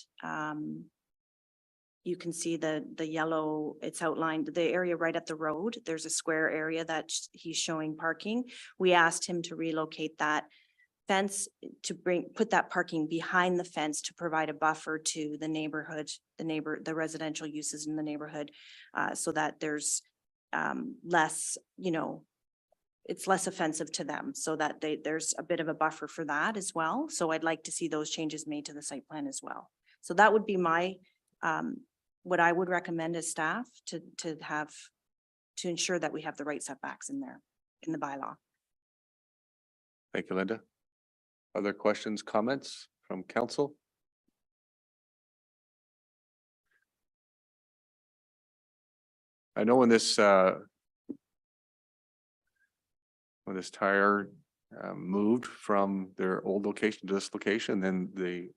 you can see the yellow, it's outlined, the area right at the road. There's a square area that he's showing parking. We asked him to relocate that fence to put that parking behind the fence to provide a buffer to the neighborhood, the residential uses in the neighborhood, so that there's less, it's less offensive to them, so that there's a bit of a buffer for that as well. So I'd like to see those changes made to the site plan as well. So that would be my, what I would recommend as staff to ensure that we have the right setbacks in there, in the bylaw. Thank you, Linda. Other questions, comments from council? I know when this tire moved from their old location to this location, then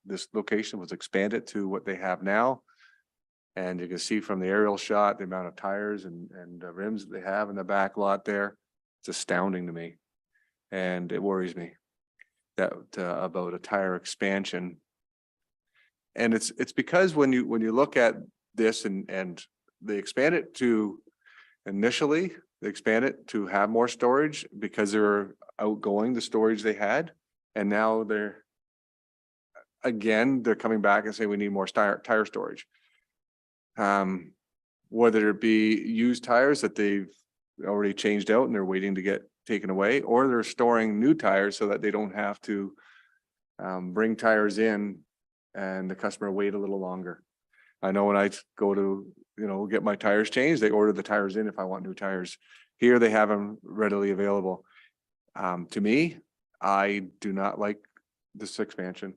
this location was expanded to what they have now. And you can see from the aerial shot, the amount of tires and rims that they have in the back lot there. It's astounding to me. And it worries me that about a tire expansion. And it's because when you look at this and they expand it to initially, they expand it to have more storage because they're outgoing the storage they had. And now they're coming back and saying we need more tire storage. Whether it be used tires that they've already changed out and they're waiting to get taken away, or they're storing new tires so that they don't have to bring tires in and the customer wait a little longer. I know when I go to, get my tires changed, they order the tires in if I want new tires. Here they have them readily available. To me, I do not like this expansion.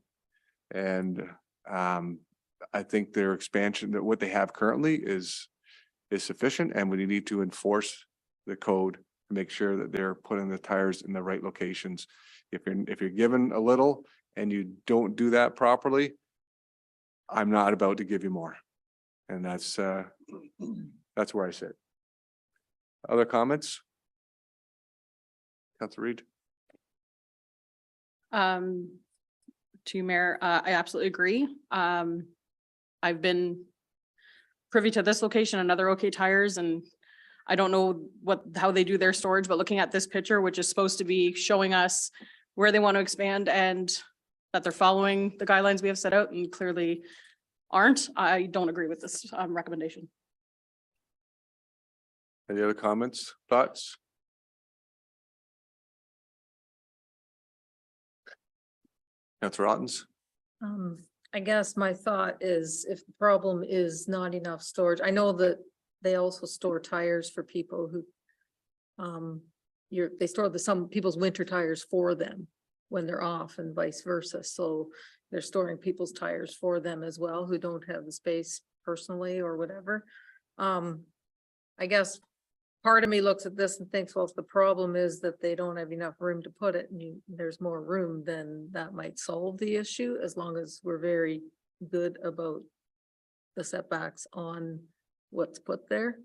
And I think their expansion, that what they have currently is sufficient, and we need to enforce the code to make sure that they're putting the tires in the right locations. If you're given a little and you don't do that properly, I'm not about to give you more. And that's where I sit. Other comments? Councilor Reid? To Mayor, I absolutely agree. I've been privy to this location and other OK Tires, and I don't know how they do their storage, but looking at this picture, which is supposed to be showing us where they want to expand and that they're following the guidelines we have set out and clearly aren't, I don't agree with this recommendation. Any other comments, thoughts? Councilor Ottens? I guess my thought is if the problem is not enough storage, I know that they also store tires for people who they store some people's winter tires for them when they're off and vice versa. So they're storing people's tires for them as well who don't have the space personally or whatever. I guess part of me looks at this and thinks, well, if the problem is that they don't have enough room to put it and there's more room, then that might solve the issue as long as we're very good about the setbacks on what's put there.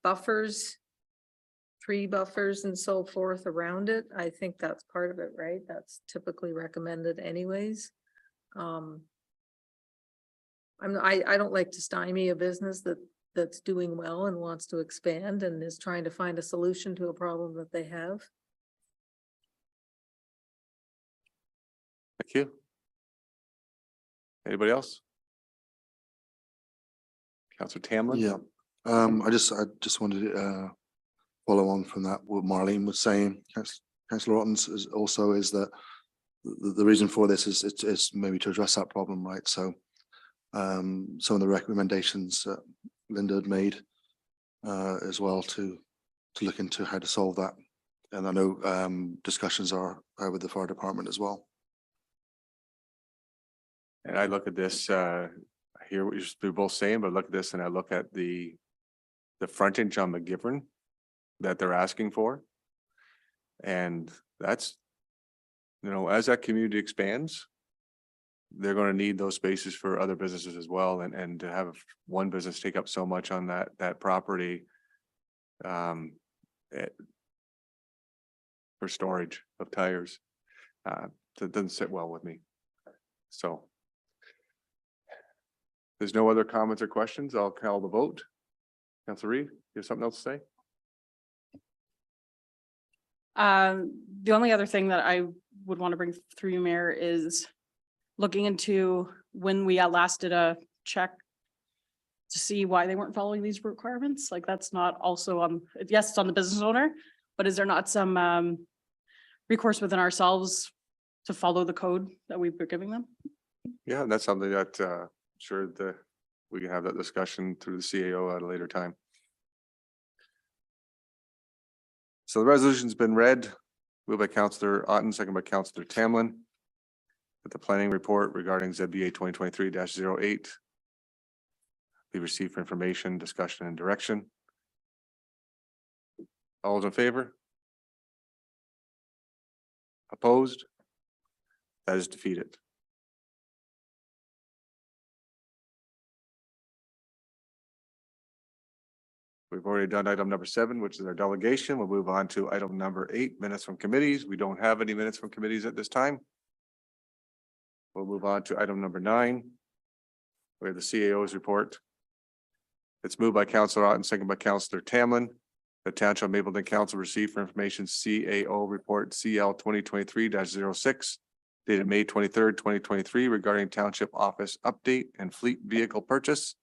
Buffers, tree buffers and so forth around it. I think that's part of it, right? That's typically recommended anyways. I don't like to stymie a business that's doing well and wants to expand and is trying to find a solution to a problem that they have. Thank you. Anybody else? Councilor Tamlin? Yeah, I just wanted to follow on from that, what Marlene was saying. Councillor Ottens is that the reason for this is maybe to address that problem, right? So some of the recommendations Linda had made as well to to look into how to solve that. And I know discussions are with the fire department as well. And I look at this, I hear what you're both saying, but look at this and I look at the frontage on McGivern that they're asking for. And that's, you know, as that community expands, they're going to need those spaces for other businesses as well. And to have one business take up so much on that property for storage of tires, that doesn't sit well with me. So if there's no other comments or questions, I'll call the vote. Councilor Reid, you have something else to say? The only other thing that I would want to bring through you, Mayor, is looking into when we last did a check to see why they weren't following these requirements. Like that's not also on, yes, it's on the business owner, but is there not some recourse within ourselves to follow the code that we've been giving them? Yeah, that's something that sure we can have that discussion through the CAO at a later time. So the resolution's been read, moved by Councillor Otten, second by Councillor Tamlin. That the planning report regarding ZBA 2023-08 be received for information, discussion, and direction. All those in favor? Opposed? That is defeated. We've already done item number 7, which is our delegation. We'll move on to item number 8, minutes from committees. We don't have any minutes from committees at this time. We'll move on to item number 9. We have the CAO's report. It's moved by Councillor Otten, second by Councillor Tamlin. The Township of Mapleton Council received for information CAO report CL 2023-06 dated May 23rd, 2023 regarding township office update and fleet vehicle purchase.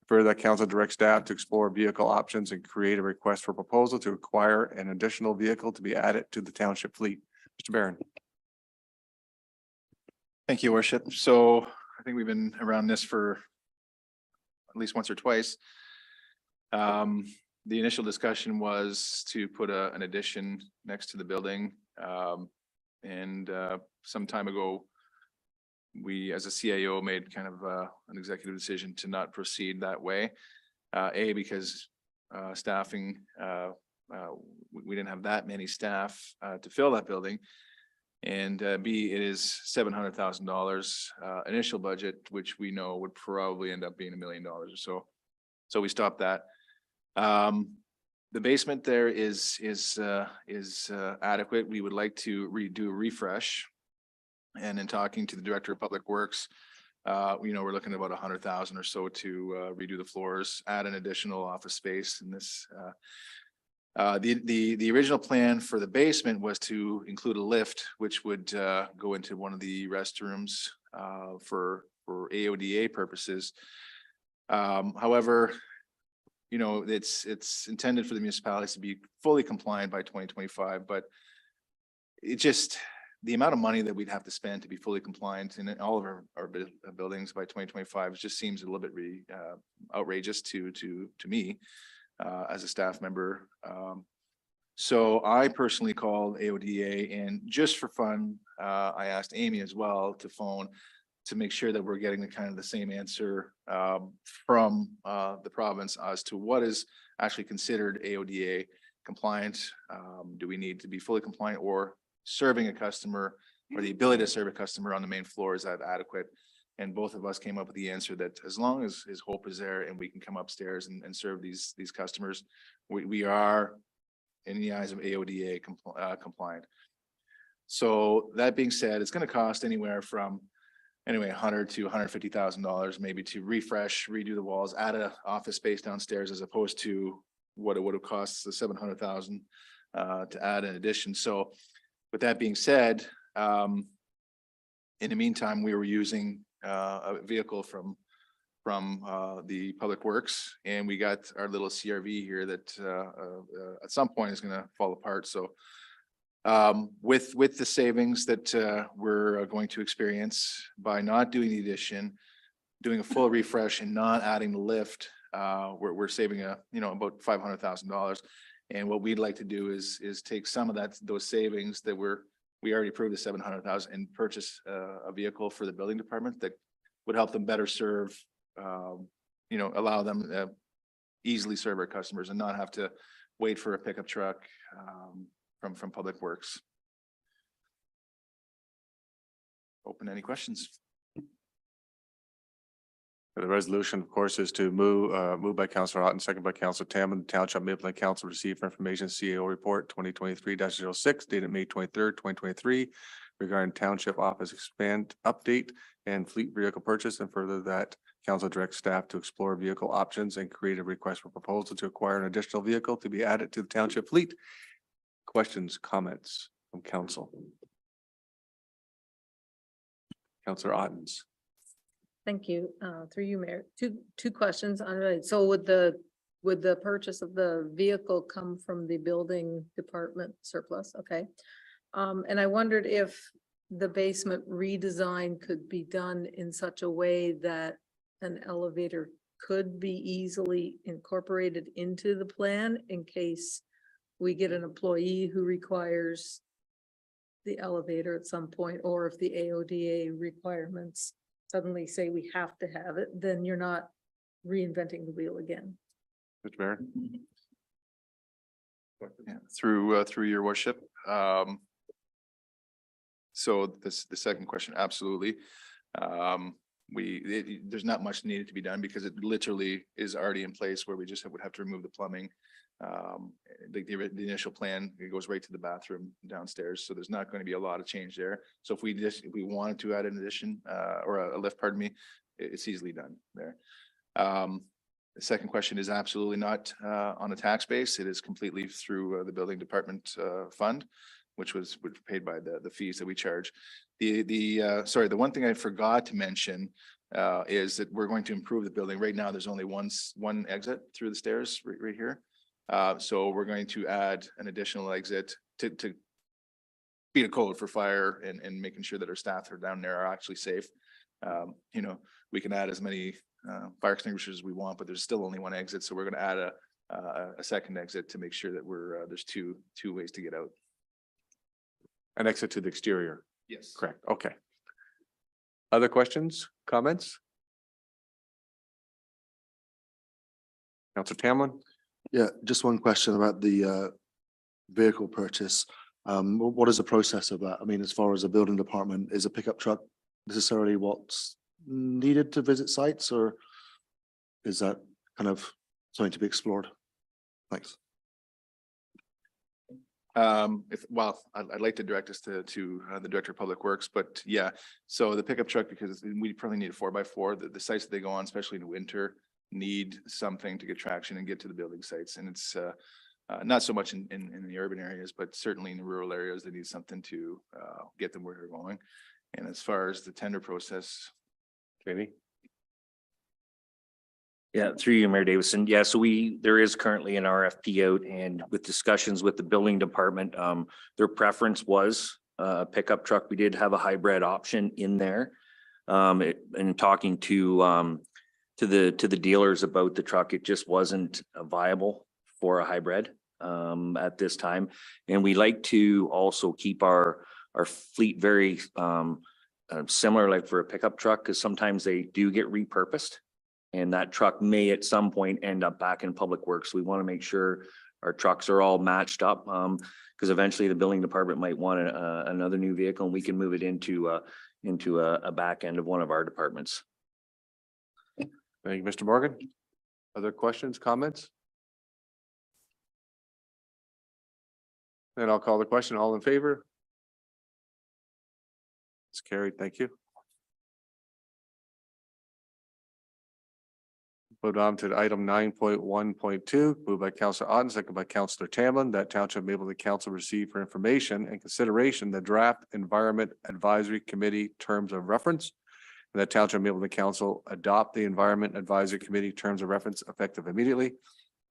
Further, that council directs staff to explore vehicle options and create a request for proposal to acquire an additional vehicle to be added to the township fleet. Mr. Barron. Thank you, Worship. So I think we've been around this for at least once or twice. The initial discussion was to put an addition next to the building. Some time ago, we as a CAO made kind of an executive decision to not proceed that way. Because staffing, we didn't have that many staff to fill that building. And B, it is $700,000 initial budget, which we know would probably end up being $1 million or so. So we stopped that. The basement there is adequate. We would like to redo a refresh. And in talking to the Director of Public Works, we're looking at about $100,000 or so to redo the floors, add an additional office space in this. The original plan for the basement was to include a lift, which would go into one of the restrooms for AODA purposes. However, it's intended for the municipalities to be fully compliant by 2025, but it just, the amount of money that we'd have to spend to be fully compliant in all of our buildings by 2025 just seems a little bit outrageous to me as a staff member. So I personally called AODA, and just for fun, I asked Amy as well to phone to make sure that we're getting the same answer from the province as to what is actually considered AODA compliant. Do we need to be fully compliant, or serving a customer, or the ability to serve a customer on the main floor, is that adequate? And both of us came up with the answer that as long as his hope is there and we can come upstairs and serve these customers, we are in the eyes of AODA compliant. So that being said, it's going to cost anywhere from $100,000 to $150,000 maybe to refresh, redo the walls, add an office space downstairs, as opposed to what it would have cost the $700,000 to add an addition. So with that being said, in the meantime, we were using a vehicle from the Public Works, and we got our little CRV here that at some point is going to fall apart. So with the savings that we're going to experience by not doing the addition, doing a full refresh and not adding the lift, we're saving about $500,000. And what we'd like to do is take some of those savings that we already approved the 700,000 and purchase a vehicle for the building department that would help them better serve, allow them easily serve our customers and not have to wait for a pickup truck from Public Works. Open any questions? The resolution, of course, is to move by Councillor Otten, second by Councillor Tamlin, Township Mapleton Council receive for information CAO report 2023-06 dated May 23rd, 2023 regarding Township Office expand update and fleet vehicle purchase, and further that council directs staff to explore vehicle options and create a request for proposal to acquire an additional vehicle to be added to the township fleet. Questions, comments from council? Councillor Ottens. Thank you, through you, Mayor. Two questions unrelated. So would the purchase of the vehicle come from the building department surplus? Okay. And I wondered if the basement redesign could be done in such a way that an elevator could be easily incorporated into the plan in case we get an employee who requires the elevator at some point, or if the AODA requirements suddenly say we have to have it, then you're not reinventing the wheel again. Mr. Mayor. Yeah, through your worship. So the second question, absolutely. There's not much needed to be done because it literally is already in place where we just would have to remove the plumbing. The initial plan, it goes right to the bathroom downstairs, so there's not going to be a lot of change there. So if we wanted to add an addition or a lift, pardon me, it's easily done there. The second question is absolutely not on a tax base. It is completely through the building department fund, which was paid by the fees that we charge. The one thing I forgot to mention is that we're going to improve the building. Right now, there's only one exit through the stairs right here. So we're going to add an additional exit to beat a code for fire and making sure that our staff are down there are actually safe. We can add as many fire extinguishers as we want, but there's still only one exit. So we're going to add a second exit to make sure that there's two ways to get out. An exit to the exterior. Yes. Correct. Okay. Other questions, comments? Councillor Tamlin. Yeah, just one question about the vehicle purchase. What is the process of that? I mean, as far as the building department, is a pickup truck necessarily what's needed to visit sites, or is that kind of something to be explored? Thanks. I'd like to direct us to the Director of Public Works, but yeah, so the pickup truck, because we probably need a 4x4, the sites that they go on, especially in the winter, need something to get traction and get to the building sites. And it's not so much in the urban areas, but certainly in the rural areas, they need something to get them where they're going. And as far as the tender process. Katie. Yeah, through you, Mayor Davison. Yeah, so there is currently an RFP out, and with discussions with the building department, their preference was a pickup truck. We did have a hybrid option in there. And talking to the dealers about the truck, it just wasn't viable for a hybrid at this time. And we like to also keep our fleet very similar, like for a pickup truck, because sometimes they do get repurposed. And that truck may at some point end up back in Public Works. We want to make sure our trucks are all matched up, because eventually the building department might want another new vehicle, and we can move it into a back end of one of our departments. Thank you, Mr. Morgan. Other questions, comments? Then I'll call the question. All in favor? It's carried. Thank you. Move on to item 9.1.2, moved by Councillor Otten, second by Councillor Tamlin, that Township Mapleton Council receive for information and consideration the draft Environment Advisory Committee terms of reference. And that Township Mapleton Council adopt the Environment Advisory Committee terms of reference effective immediately.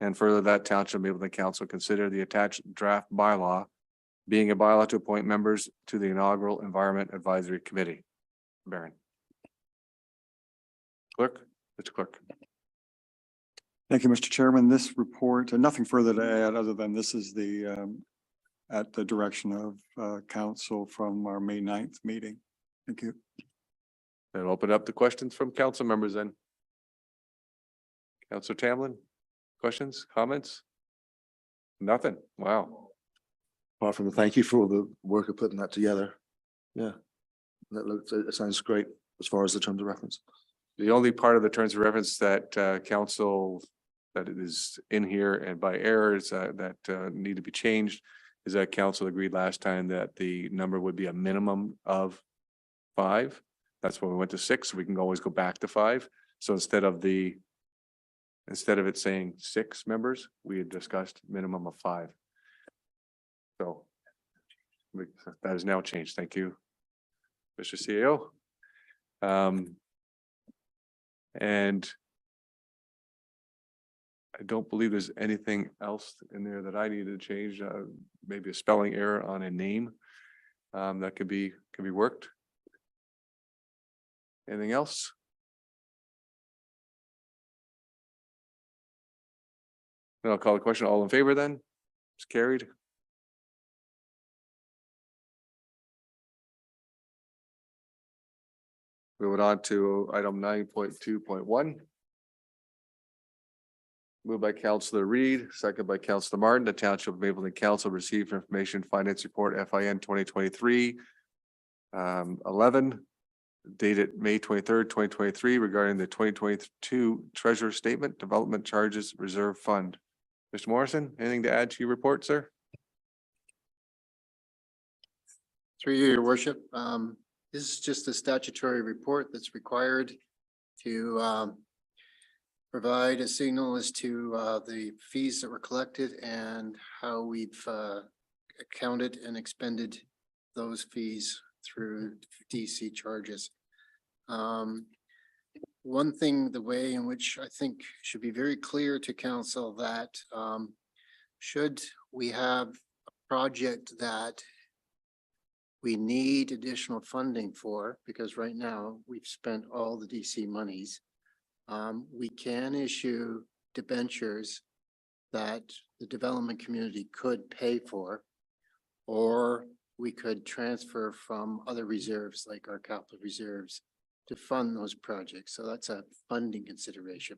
And further, that Township Mapleton Council consider the attached draft bylaw being a bylaw to appoint members to the inaugural Environment Advisory Committee. Baron. Clerk, Mr. Clerk. Thank you, Mr. Chairman. This report, and nothing further to add other than this is the at the direction of council from our May 9th meeting. Thank you. And open up the questions from council members then. Councilor Tamlin, questions, comments? Nothing. Wow. Apart from the thank you for all the work of putting that together. Yeah. That looks, it sounds great as far as the terms of reference. The only part of the terms of reference that council that it is in here and by errors that need to be changed is that council agreed last time that the number would be a minimum of 5. That's when we went to 6. We can always go back to 5. So instead of it saying 6 members, we had discussed minimum of 5. So that is now changed. Thank you, Mr. CEO. And I don't believe there's anything else in there that I needed to change. Maybe a spelling error on a name that could be worked. Anything else? Then I'll call the question. All in favor then? It's carried. Moving on to item 9.2.1. Moved by Councillor Reed, second by Councillor Martin. The Township of Mapleton Council received information finance report FIN 2023 11 dated May 23rd, 2023 regarding the 2022 treasurer statement, development charges reserve fund. Mr. Morrison, anything to add to your report, sir? Through you, your worship. This is just a statutory report that's required to provide a signal as to the fees that were collected and how we've accounted and expended those fees through DC charges. One thing, the way in which I think should be very clear to council that should we have a project that we need additional funding for, because right now we've spent all the DC monies, we can issue debentures that the development community could pay for, or we could transfer from other reserves like our capital reserves to fund those projects. So that's a funding consideration.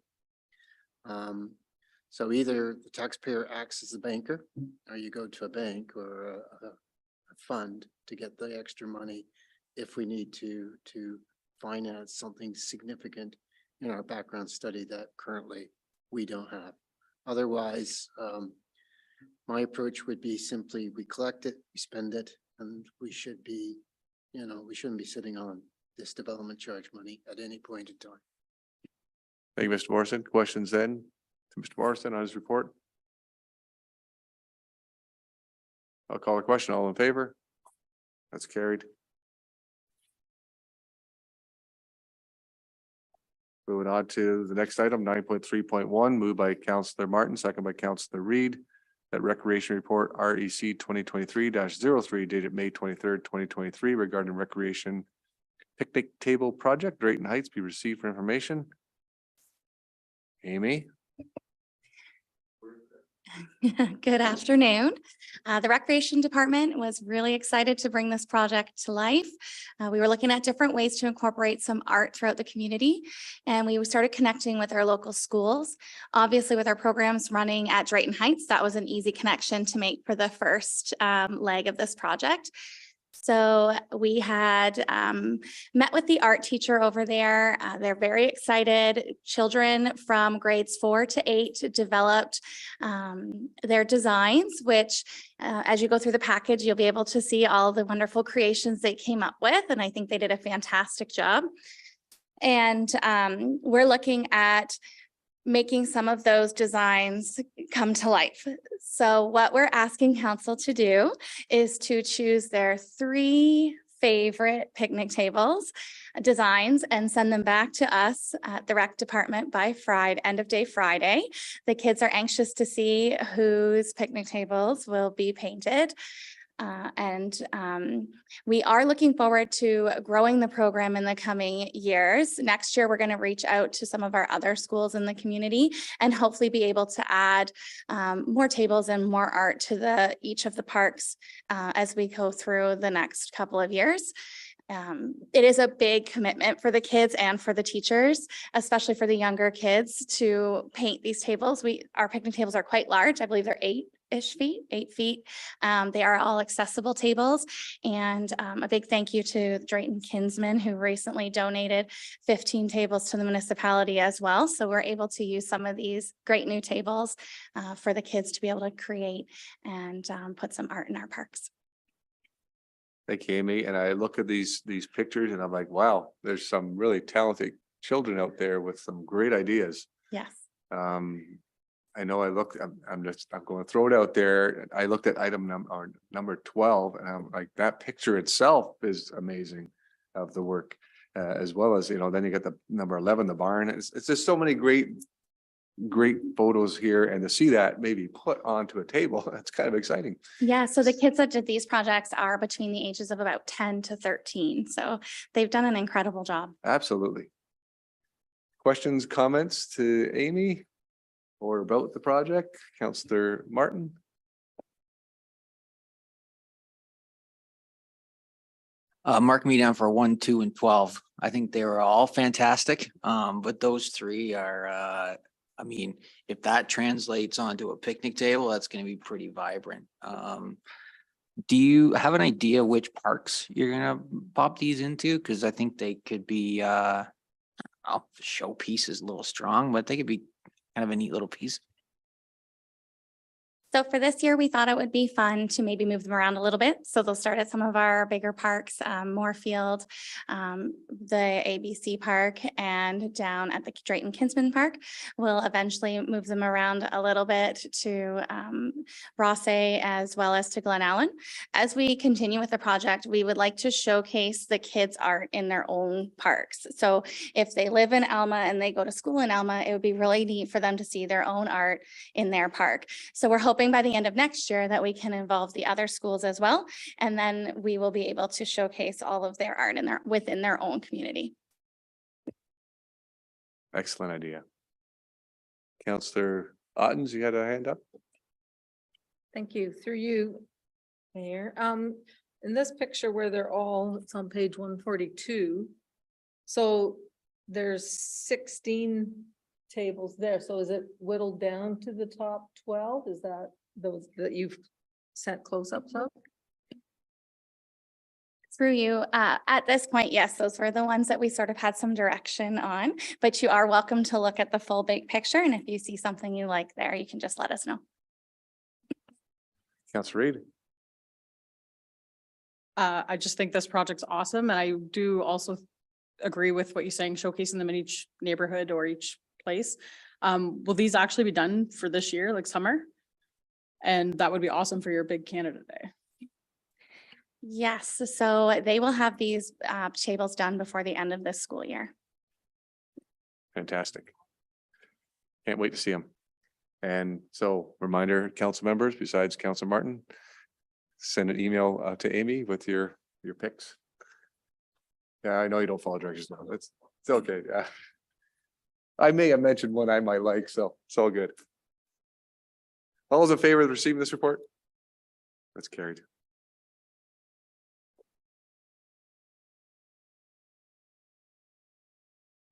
So either the taxpayer acts as the banker, or you go to a bank or a fund to get the extra money if we need to finance something significant in our background study that currently we don't have. Otherwise, my approach would be simply we collect it, we spend it, and we should be, we shouldn't be sitting on this development charge money at any point in time. Thank you, Mr. Morrison. Questions then to Mr. Morrison on his report? I'll call a question. All in favor? That's carried. Moving on to the next item, 9.3.1, moved by Councillor Martin, second by Councillor Reed. That recreation report REC 2023-03 dated May 23rd, 2023 regarding recreation picnic table project, Drayton Heights, be received for information. Amy. Good afternoon. The Recreation Department was really excited to bring this project to life. We were looking at different ways to incorporate some art throughout the community, and we started connecting with our local schools. Obviously, with our programs running at Drayton Heights, that was an easy connection to make for the first leg of this project. So we had met with the art teacher over there. They're very excited. Children from grades 4 to 8 developed their designs, which as you go through the package, you'll be able to see all the wonderful creations they came up with. And I think they did a fantastic job. And we're looking at making some of those designs come to life. So what we're asking council to do is to choose their 3 favorite picnic tables designs and send them back to us at the rec department by Friday, end of day Friday. The kids are anxious to see whose picnic tables will be painted. We are looking forward to growing the program in the coming years. Next year, we're going to reach out to some of our other schools in the community and hopefully be able to add more tables and more art to each of the parks as we go through the next couple of years. It is a big commitment for the kids and for the teachers, especially for the younger kids, to paint these tables. Our picnic tables are quite large. I believe they're 8 feet. They are all accessible tables. And a big thank you to Drayton Kinsman, who recently donated 15 tables to the municipality as well. So we're able to use some of these great new tables for the kids to be able to create and put some art in our parks. Thank you, Amy. And I look at these pictures and I'm like, wow, there's some really talented children out there with some great ideas. Yes. I know I'm going to throw it out there. I looked at item number 12 and I'm like, that picture itself is amazing of the work, as well as, then you got the number 11, the barn. It's just so many great photos here, and to see that maybe put onto a table, that's kind of exciting. Yeah, so the kids that did these projects are between the ages of about 10 to 13. So they've done an incredible job. Absolutely. Questions, comments to Amy or about the project? Councillor Martin? Mark me down for 1, 2, and 12. I think they were all fantastic. But those three are, if that translates onto a picnic table, that's going to be pretty vibrant. Do you have an idea which parks you're going to pop these into? Because I think they could be, showpiece is a little strong, but they could be kind of a neat little piece. So for this year, we thought it would be fun to maybe move them around a little bit. So they'll start at some of our bigger parks, Moorfield, the ABC Park, and down at the Drayton Kinsman Park. We'll eventually move them around a little bit to Rossay as well as to Glen Allen. As we continue with the project, we would like to showcase the kids' art in their own parks. So if they live in Alma and they go to school in Alma, it would be really neat for them to see their own art in their park. So we're hoping by the end of next year that we can involve the other schools as well. And then we will be able to showcase all of their art within their own community. Excellent idea. Councillor Ottens, you had a hand up? Thank you. Through you, Mayor. In this picture where they're all, it's on page 142. So there's 16 tables there. So is it whittled down to the top 12? Is that those that you've sent close-ups of? Through you, at this point, yes, those were the ones that we sort of had some direction on, but you are welcome to look at the full big picture. And if you see something you like there, you can just let us know. Councillor Reid? I just think this project's awesome. And I do also agree with what you're saying, showcasing them in each neighborhood or each place. Will these actually be done for this year, like summer? And that would be awesome for your big Canada Day. Yes, so they will have these tables done before the end of this school year. Fantastic. Can't wait to see them. And so reminder, council members, besides Councillor Martin, send an email to Amy with your picks. Yeah, I know you don't follow directions now. It's okay. Yeah. I may have mentioned one I might like, so it's all good. All those in favor of receiving this report? That's carried.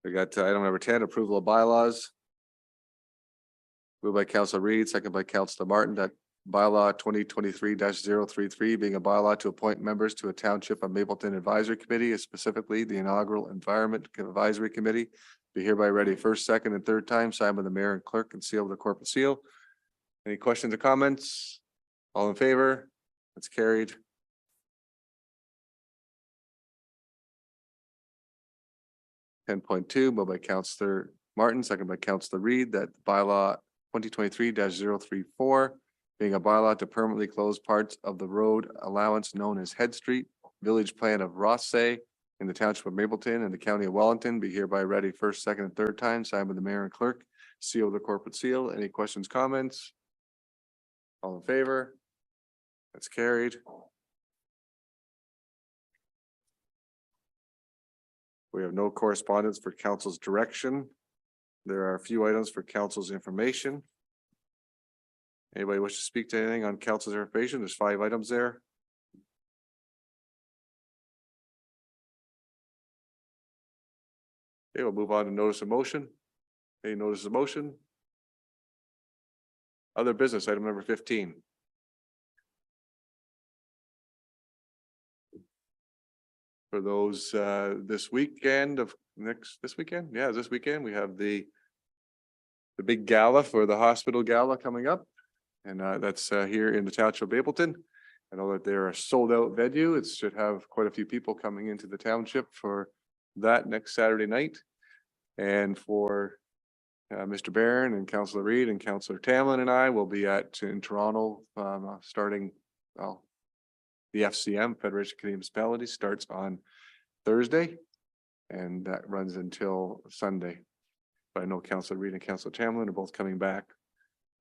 We got item number 10, approval of bylaws. Moved by Councillor Reid, second by Councillor Martin, that bylaw 2023-033 being a bylaw to appoint members to a Township of Mapleton Advisory Committee, specifically the inaugural Environment Advisory Committee, be hereby ready first, second, and third time, signed by the mayor and clerk and sealed with a corporate seal. Any questions or comments? All in favor? That's carried. Ten point two, moved by Councillor Martin, second by Councillor Reid, that bylaw 2023-034 being a bylaw to permanently close parts of the road allowance known as Head Street, Village Plan of Rossay in the Township of Mapleton and the County of Wellington, be hereby ready first, second, and third time, signed by the mayor and clerk, sealed with a corporate seal. Any questions, comments? All in favor? That's carried. We have no correspondence for council's direction. There are a few items for council's information. Anybody wish to speak to anything on council's information? There's 5 items there. Okay, we'll move on to notice of motion. Any notice of motion? Other business, item number 15. For those this weekend this weekend? Yeah, this weekend, we have the big gala for the hospital gala coming up. And that's here in the township of Mapleton. I know that they're a sold out venue. It should have quite a few people coming into the township for that next Saturday night. And for Mr. Barron and Councillor Reed and Councillor Tamlin and I will be in Toronto starting, well, the FCM, Federation of Canadian Municipalities, starts on Thursday. And that runs until Sunday. But I know Councillor Reed and Councillor Tamlin are both coming back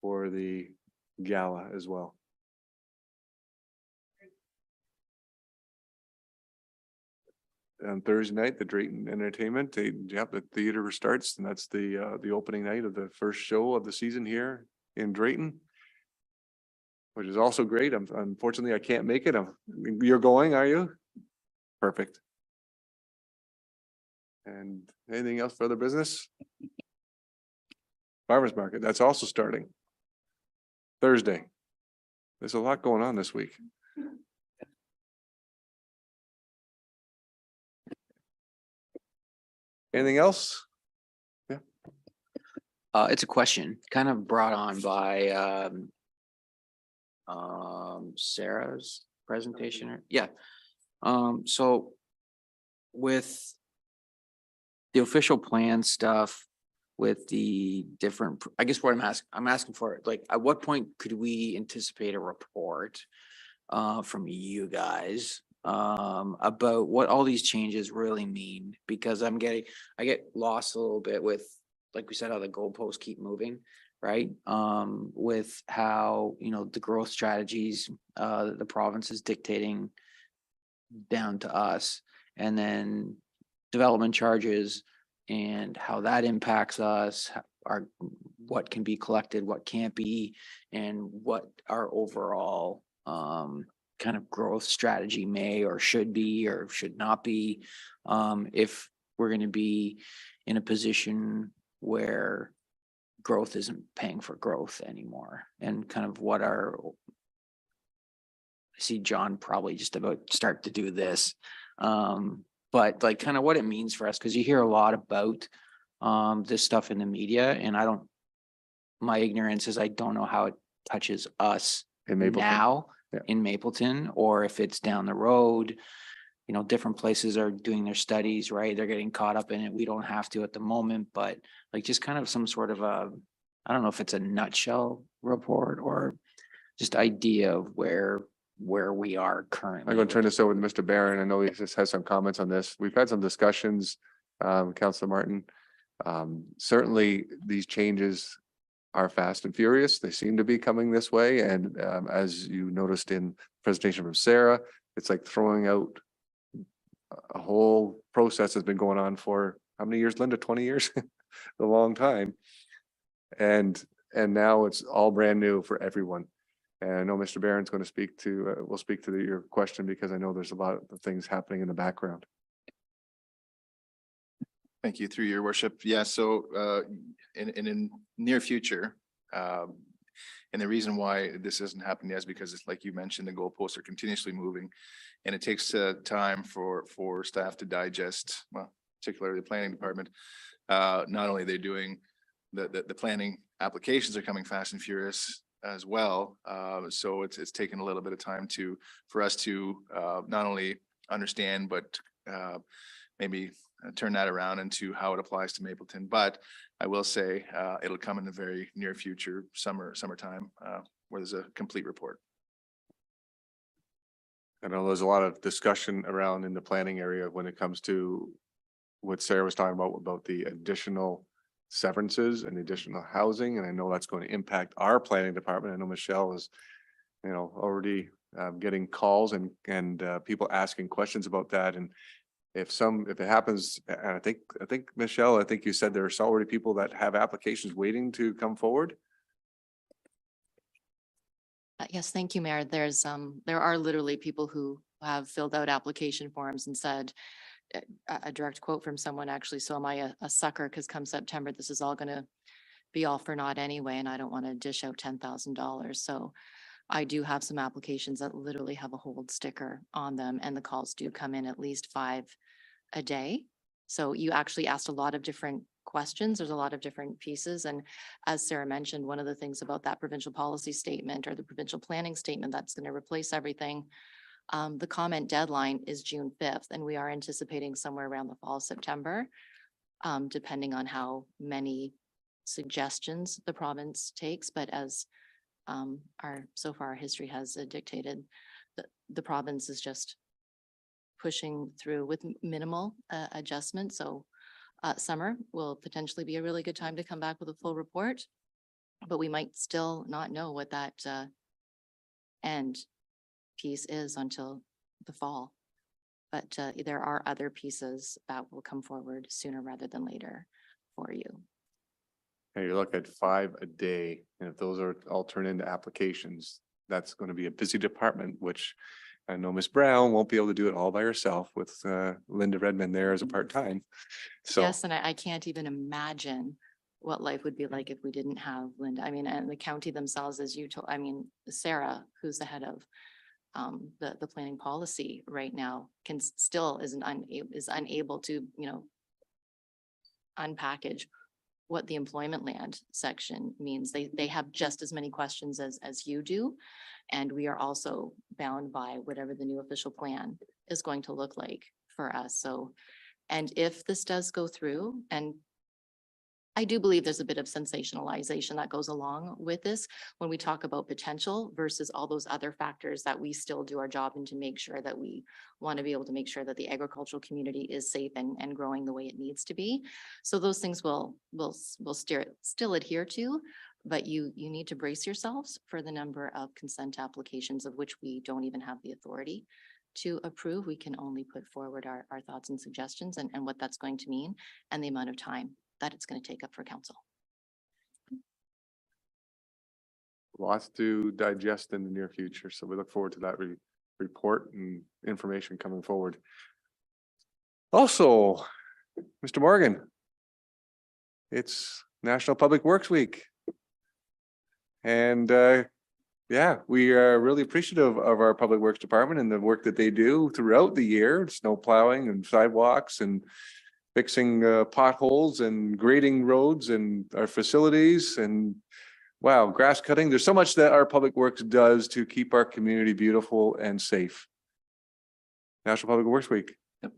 for the gala as well. On Thursday night, the Drayton Entertainment, the theater starts, and that's the opening night of the first show of the season here in Drayton, which is also great. Unfortunately, I can't make it. You're going, are you? Perfect. And anything else for other business? Farmers Market, that's also starting Thursday. There's a lot going on this week. Anything else? Yeah. It's a question kind of brought on by Sarah's presentation. Yeah. So with the official plan stuff, with the different, I guess what I'm asking for, like, at what point could we anticipate a report from you guys about what all these changes really mean? Because I get lost a little bit with, like we said, how the goalposts keep moving, right? With how, the growth strategies, the province is dictating down to us, and then development charges and how that impacts us, what can be collected, what can't be, and what our overall kind of growth strategy may or should be or should not be, if we're going to be in a position where growth isn't paying for growth anymore, and kind of what I see John probably just about start to do this. But like kind of what it means for us, because you hear a lot about this stuff in the media, and my ignorance is I don't know how it touches us In Mapleton. now Yeah. in Mapleton, or if it's down the road. Different places are doing their studies, right? They're getting caught up in it. We don't have to at the moment, but like just kind of some sort of I don't know if it's a nutshell report or just idea of where we are currently. I'm going to turn this over to Mr. Barron. I know he just has some comments on this. We've had some discussions, Councillor Martin. Certainly these changes are fast and furious. They seem to be coming this way. And as you noticed in presentation from Sarah, it's like throwing out a whole process that's been going on for how many years, Linda? 20 years? A long time. And now it's all brand new for everyone. And I know Mr. Barron's going to speak to, will speak to your question, because I know there's a lot of things happening in the background. Thank you, through your worship. Yeah, so in near future, and the reason why this hasn't happened yet is because it's like you mentioned, the goalposts are continuously moving, and it takes time for staff to digest, well, particularly the planning department. Not only they're doing the planning applications are coming fast and furious as well. So it's taken a little bit of time for us to not only understand, but maybe turn that around into how it applies to Mapleton. But I will say it'll come in the very near future, summertime, where there's a complete report. I know there's a lot of discussion around in the planning area when it comes to what Sarah was talking about the additional severances and additional housing. And I know that's going to impact our planning department. I know Michelle is, already getting calls and people asking questions about that. And if it happens, and I think, Michelle, I think you said there's already people that have applications waiting to come forward. Yes, thank you, Mayor. There are literally people who have filled out application forms and said, a direct quote from someone actually, so am I a sucker? Because come September, this is all gonna be all for naught anyway, and I don't want to dish out $10,000. So I do have some applications that literally have a hold sticker on them, and the calls do come in at least 5 a day. So you actually asked a lot of different questions. There's a lot of different pieces. And as Sarah mentioned, one of the things about that provincial policy statement or the provincial planning statement that's going to replace everything, the comment deadline is June 5th, and we are anticipating somewhere around the fall, September, depending on how many suggestions the province takes. But as so far our history has dictated, the province is just pushing through with minimal adjustment. So summer will potentially be a really good time to come back with a full report, but we might still not know what that end piece is until the fall. But there are other pieces that will come forward sooner rather than later for you. And you look at 5 a day, and if those are all turned into applications, that's going to be a busy department, which I know Ms. Brown won't be able to do it all by herself with Linda Redmond there as a part-time. So Yes, and I can't even imagine what life would be like if we didn't have Linda. I mean, and the county themselves, as you told, I mean, Sarah, who's the head of the planning policy right now, is unable to, unpackage what the employment land section means. They have just as many questions as you do. And we are also bound by whatever the new official plan is going to look like for us. So, and if this does go through, and I do believe there's a bit of sensationalization that goes along with this when we talk about potential versus all those other factors that we still do our job and to make sure that we want to be able to make sure that the agricultural community is safe and growing the way it needs to be. So those things we'll still adhere to, but you need to brace yourselves for the number of consent applications of which we don't even have the authority to approve. We can only put forward our thoughts and suggestions and what that's going to mean and the amount of time that it's going to take up for council. lots to digest in the near future. So we look forward to that report and information coming forward. Also, Mr. Morgan, it's National Public Works Week. And yeah, we are really appreciative of our Public Works Department and the work that they do throughout the year, snow plowing and sidewalks and fixing potholes and grading roads and our facilities and wow, grass cutting. There's so much that our Public Works does to keep our community beautiful and safe. National Public Works Week. Yep.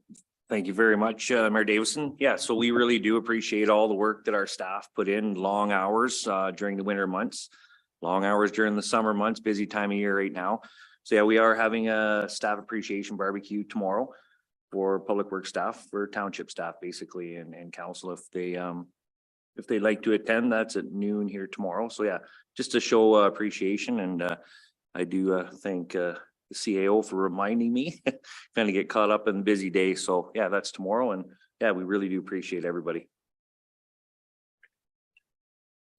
Thank you very much, Mayor Davison. Yeah, so we really do appreciate all the work that our staff put in, long hours during the winter months, long hours during the summer months, busy time of year right now. So yeah, we are having a staff appreciation barbecue tomorrow for Public Works staff, for township staff basically, and council if they like to attend. That's at noon here tomorrow. So yeah, just to show appreciation, and I do thank the CAO for reminding me. Kind of get caught up in the busy day. So yeah, that's tomorrow, and yeah, we really do appreciate everybody.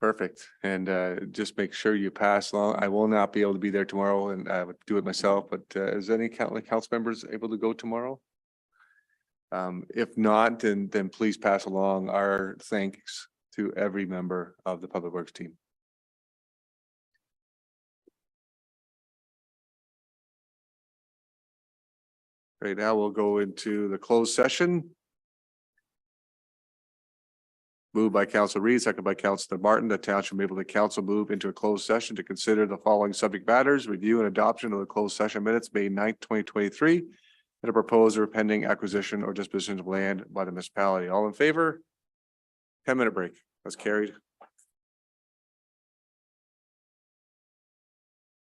Perfect. And just make sure you pass along. I will not be able to be there tomorrow, and I would do it myself, but is any council members able to go tomorrow? If not, then please pass along our thanks to every member of the Public Works team. Right now, we'll go into the closed session. Moved by Council Reed, second by Councilor Martin, the township may able to council move into a closed session to consider the following subject matters: review and adoption of the closed session minutes, May 9th, 2023, and a proposed or pending acquisition or disposition of land by the municipality. All in favor? 10-minute break. That's carried.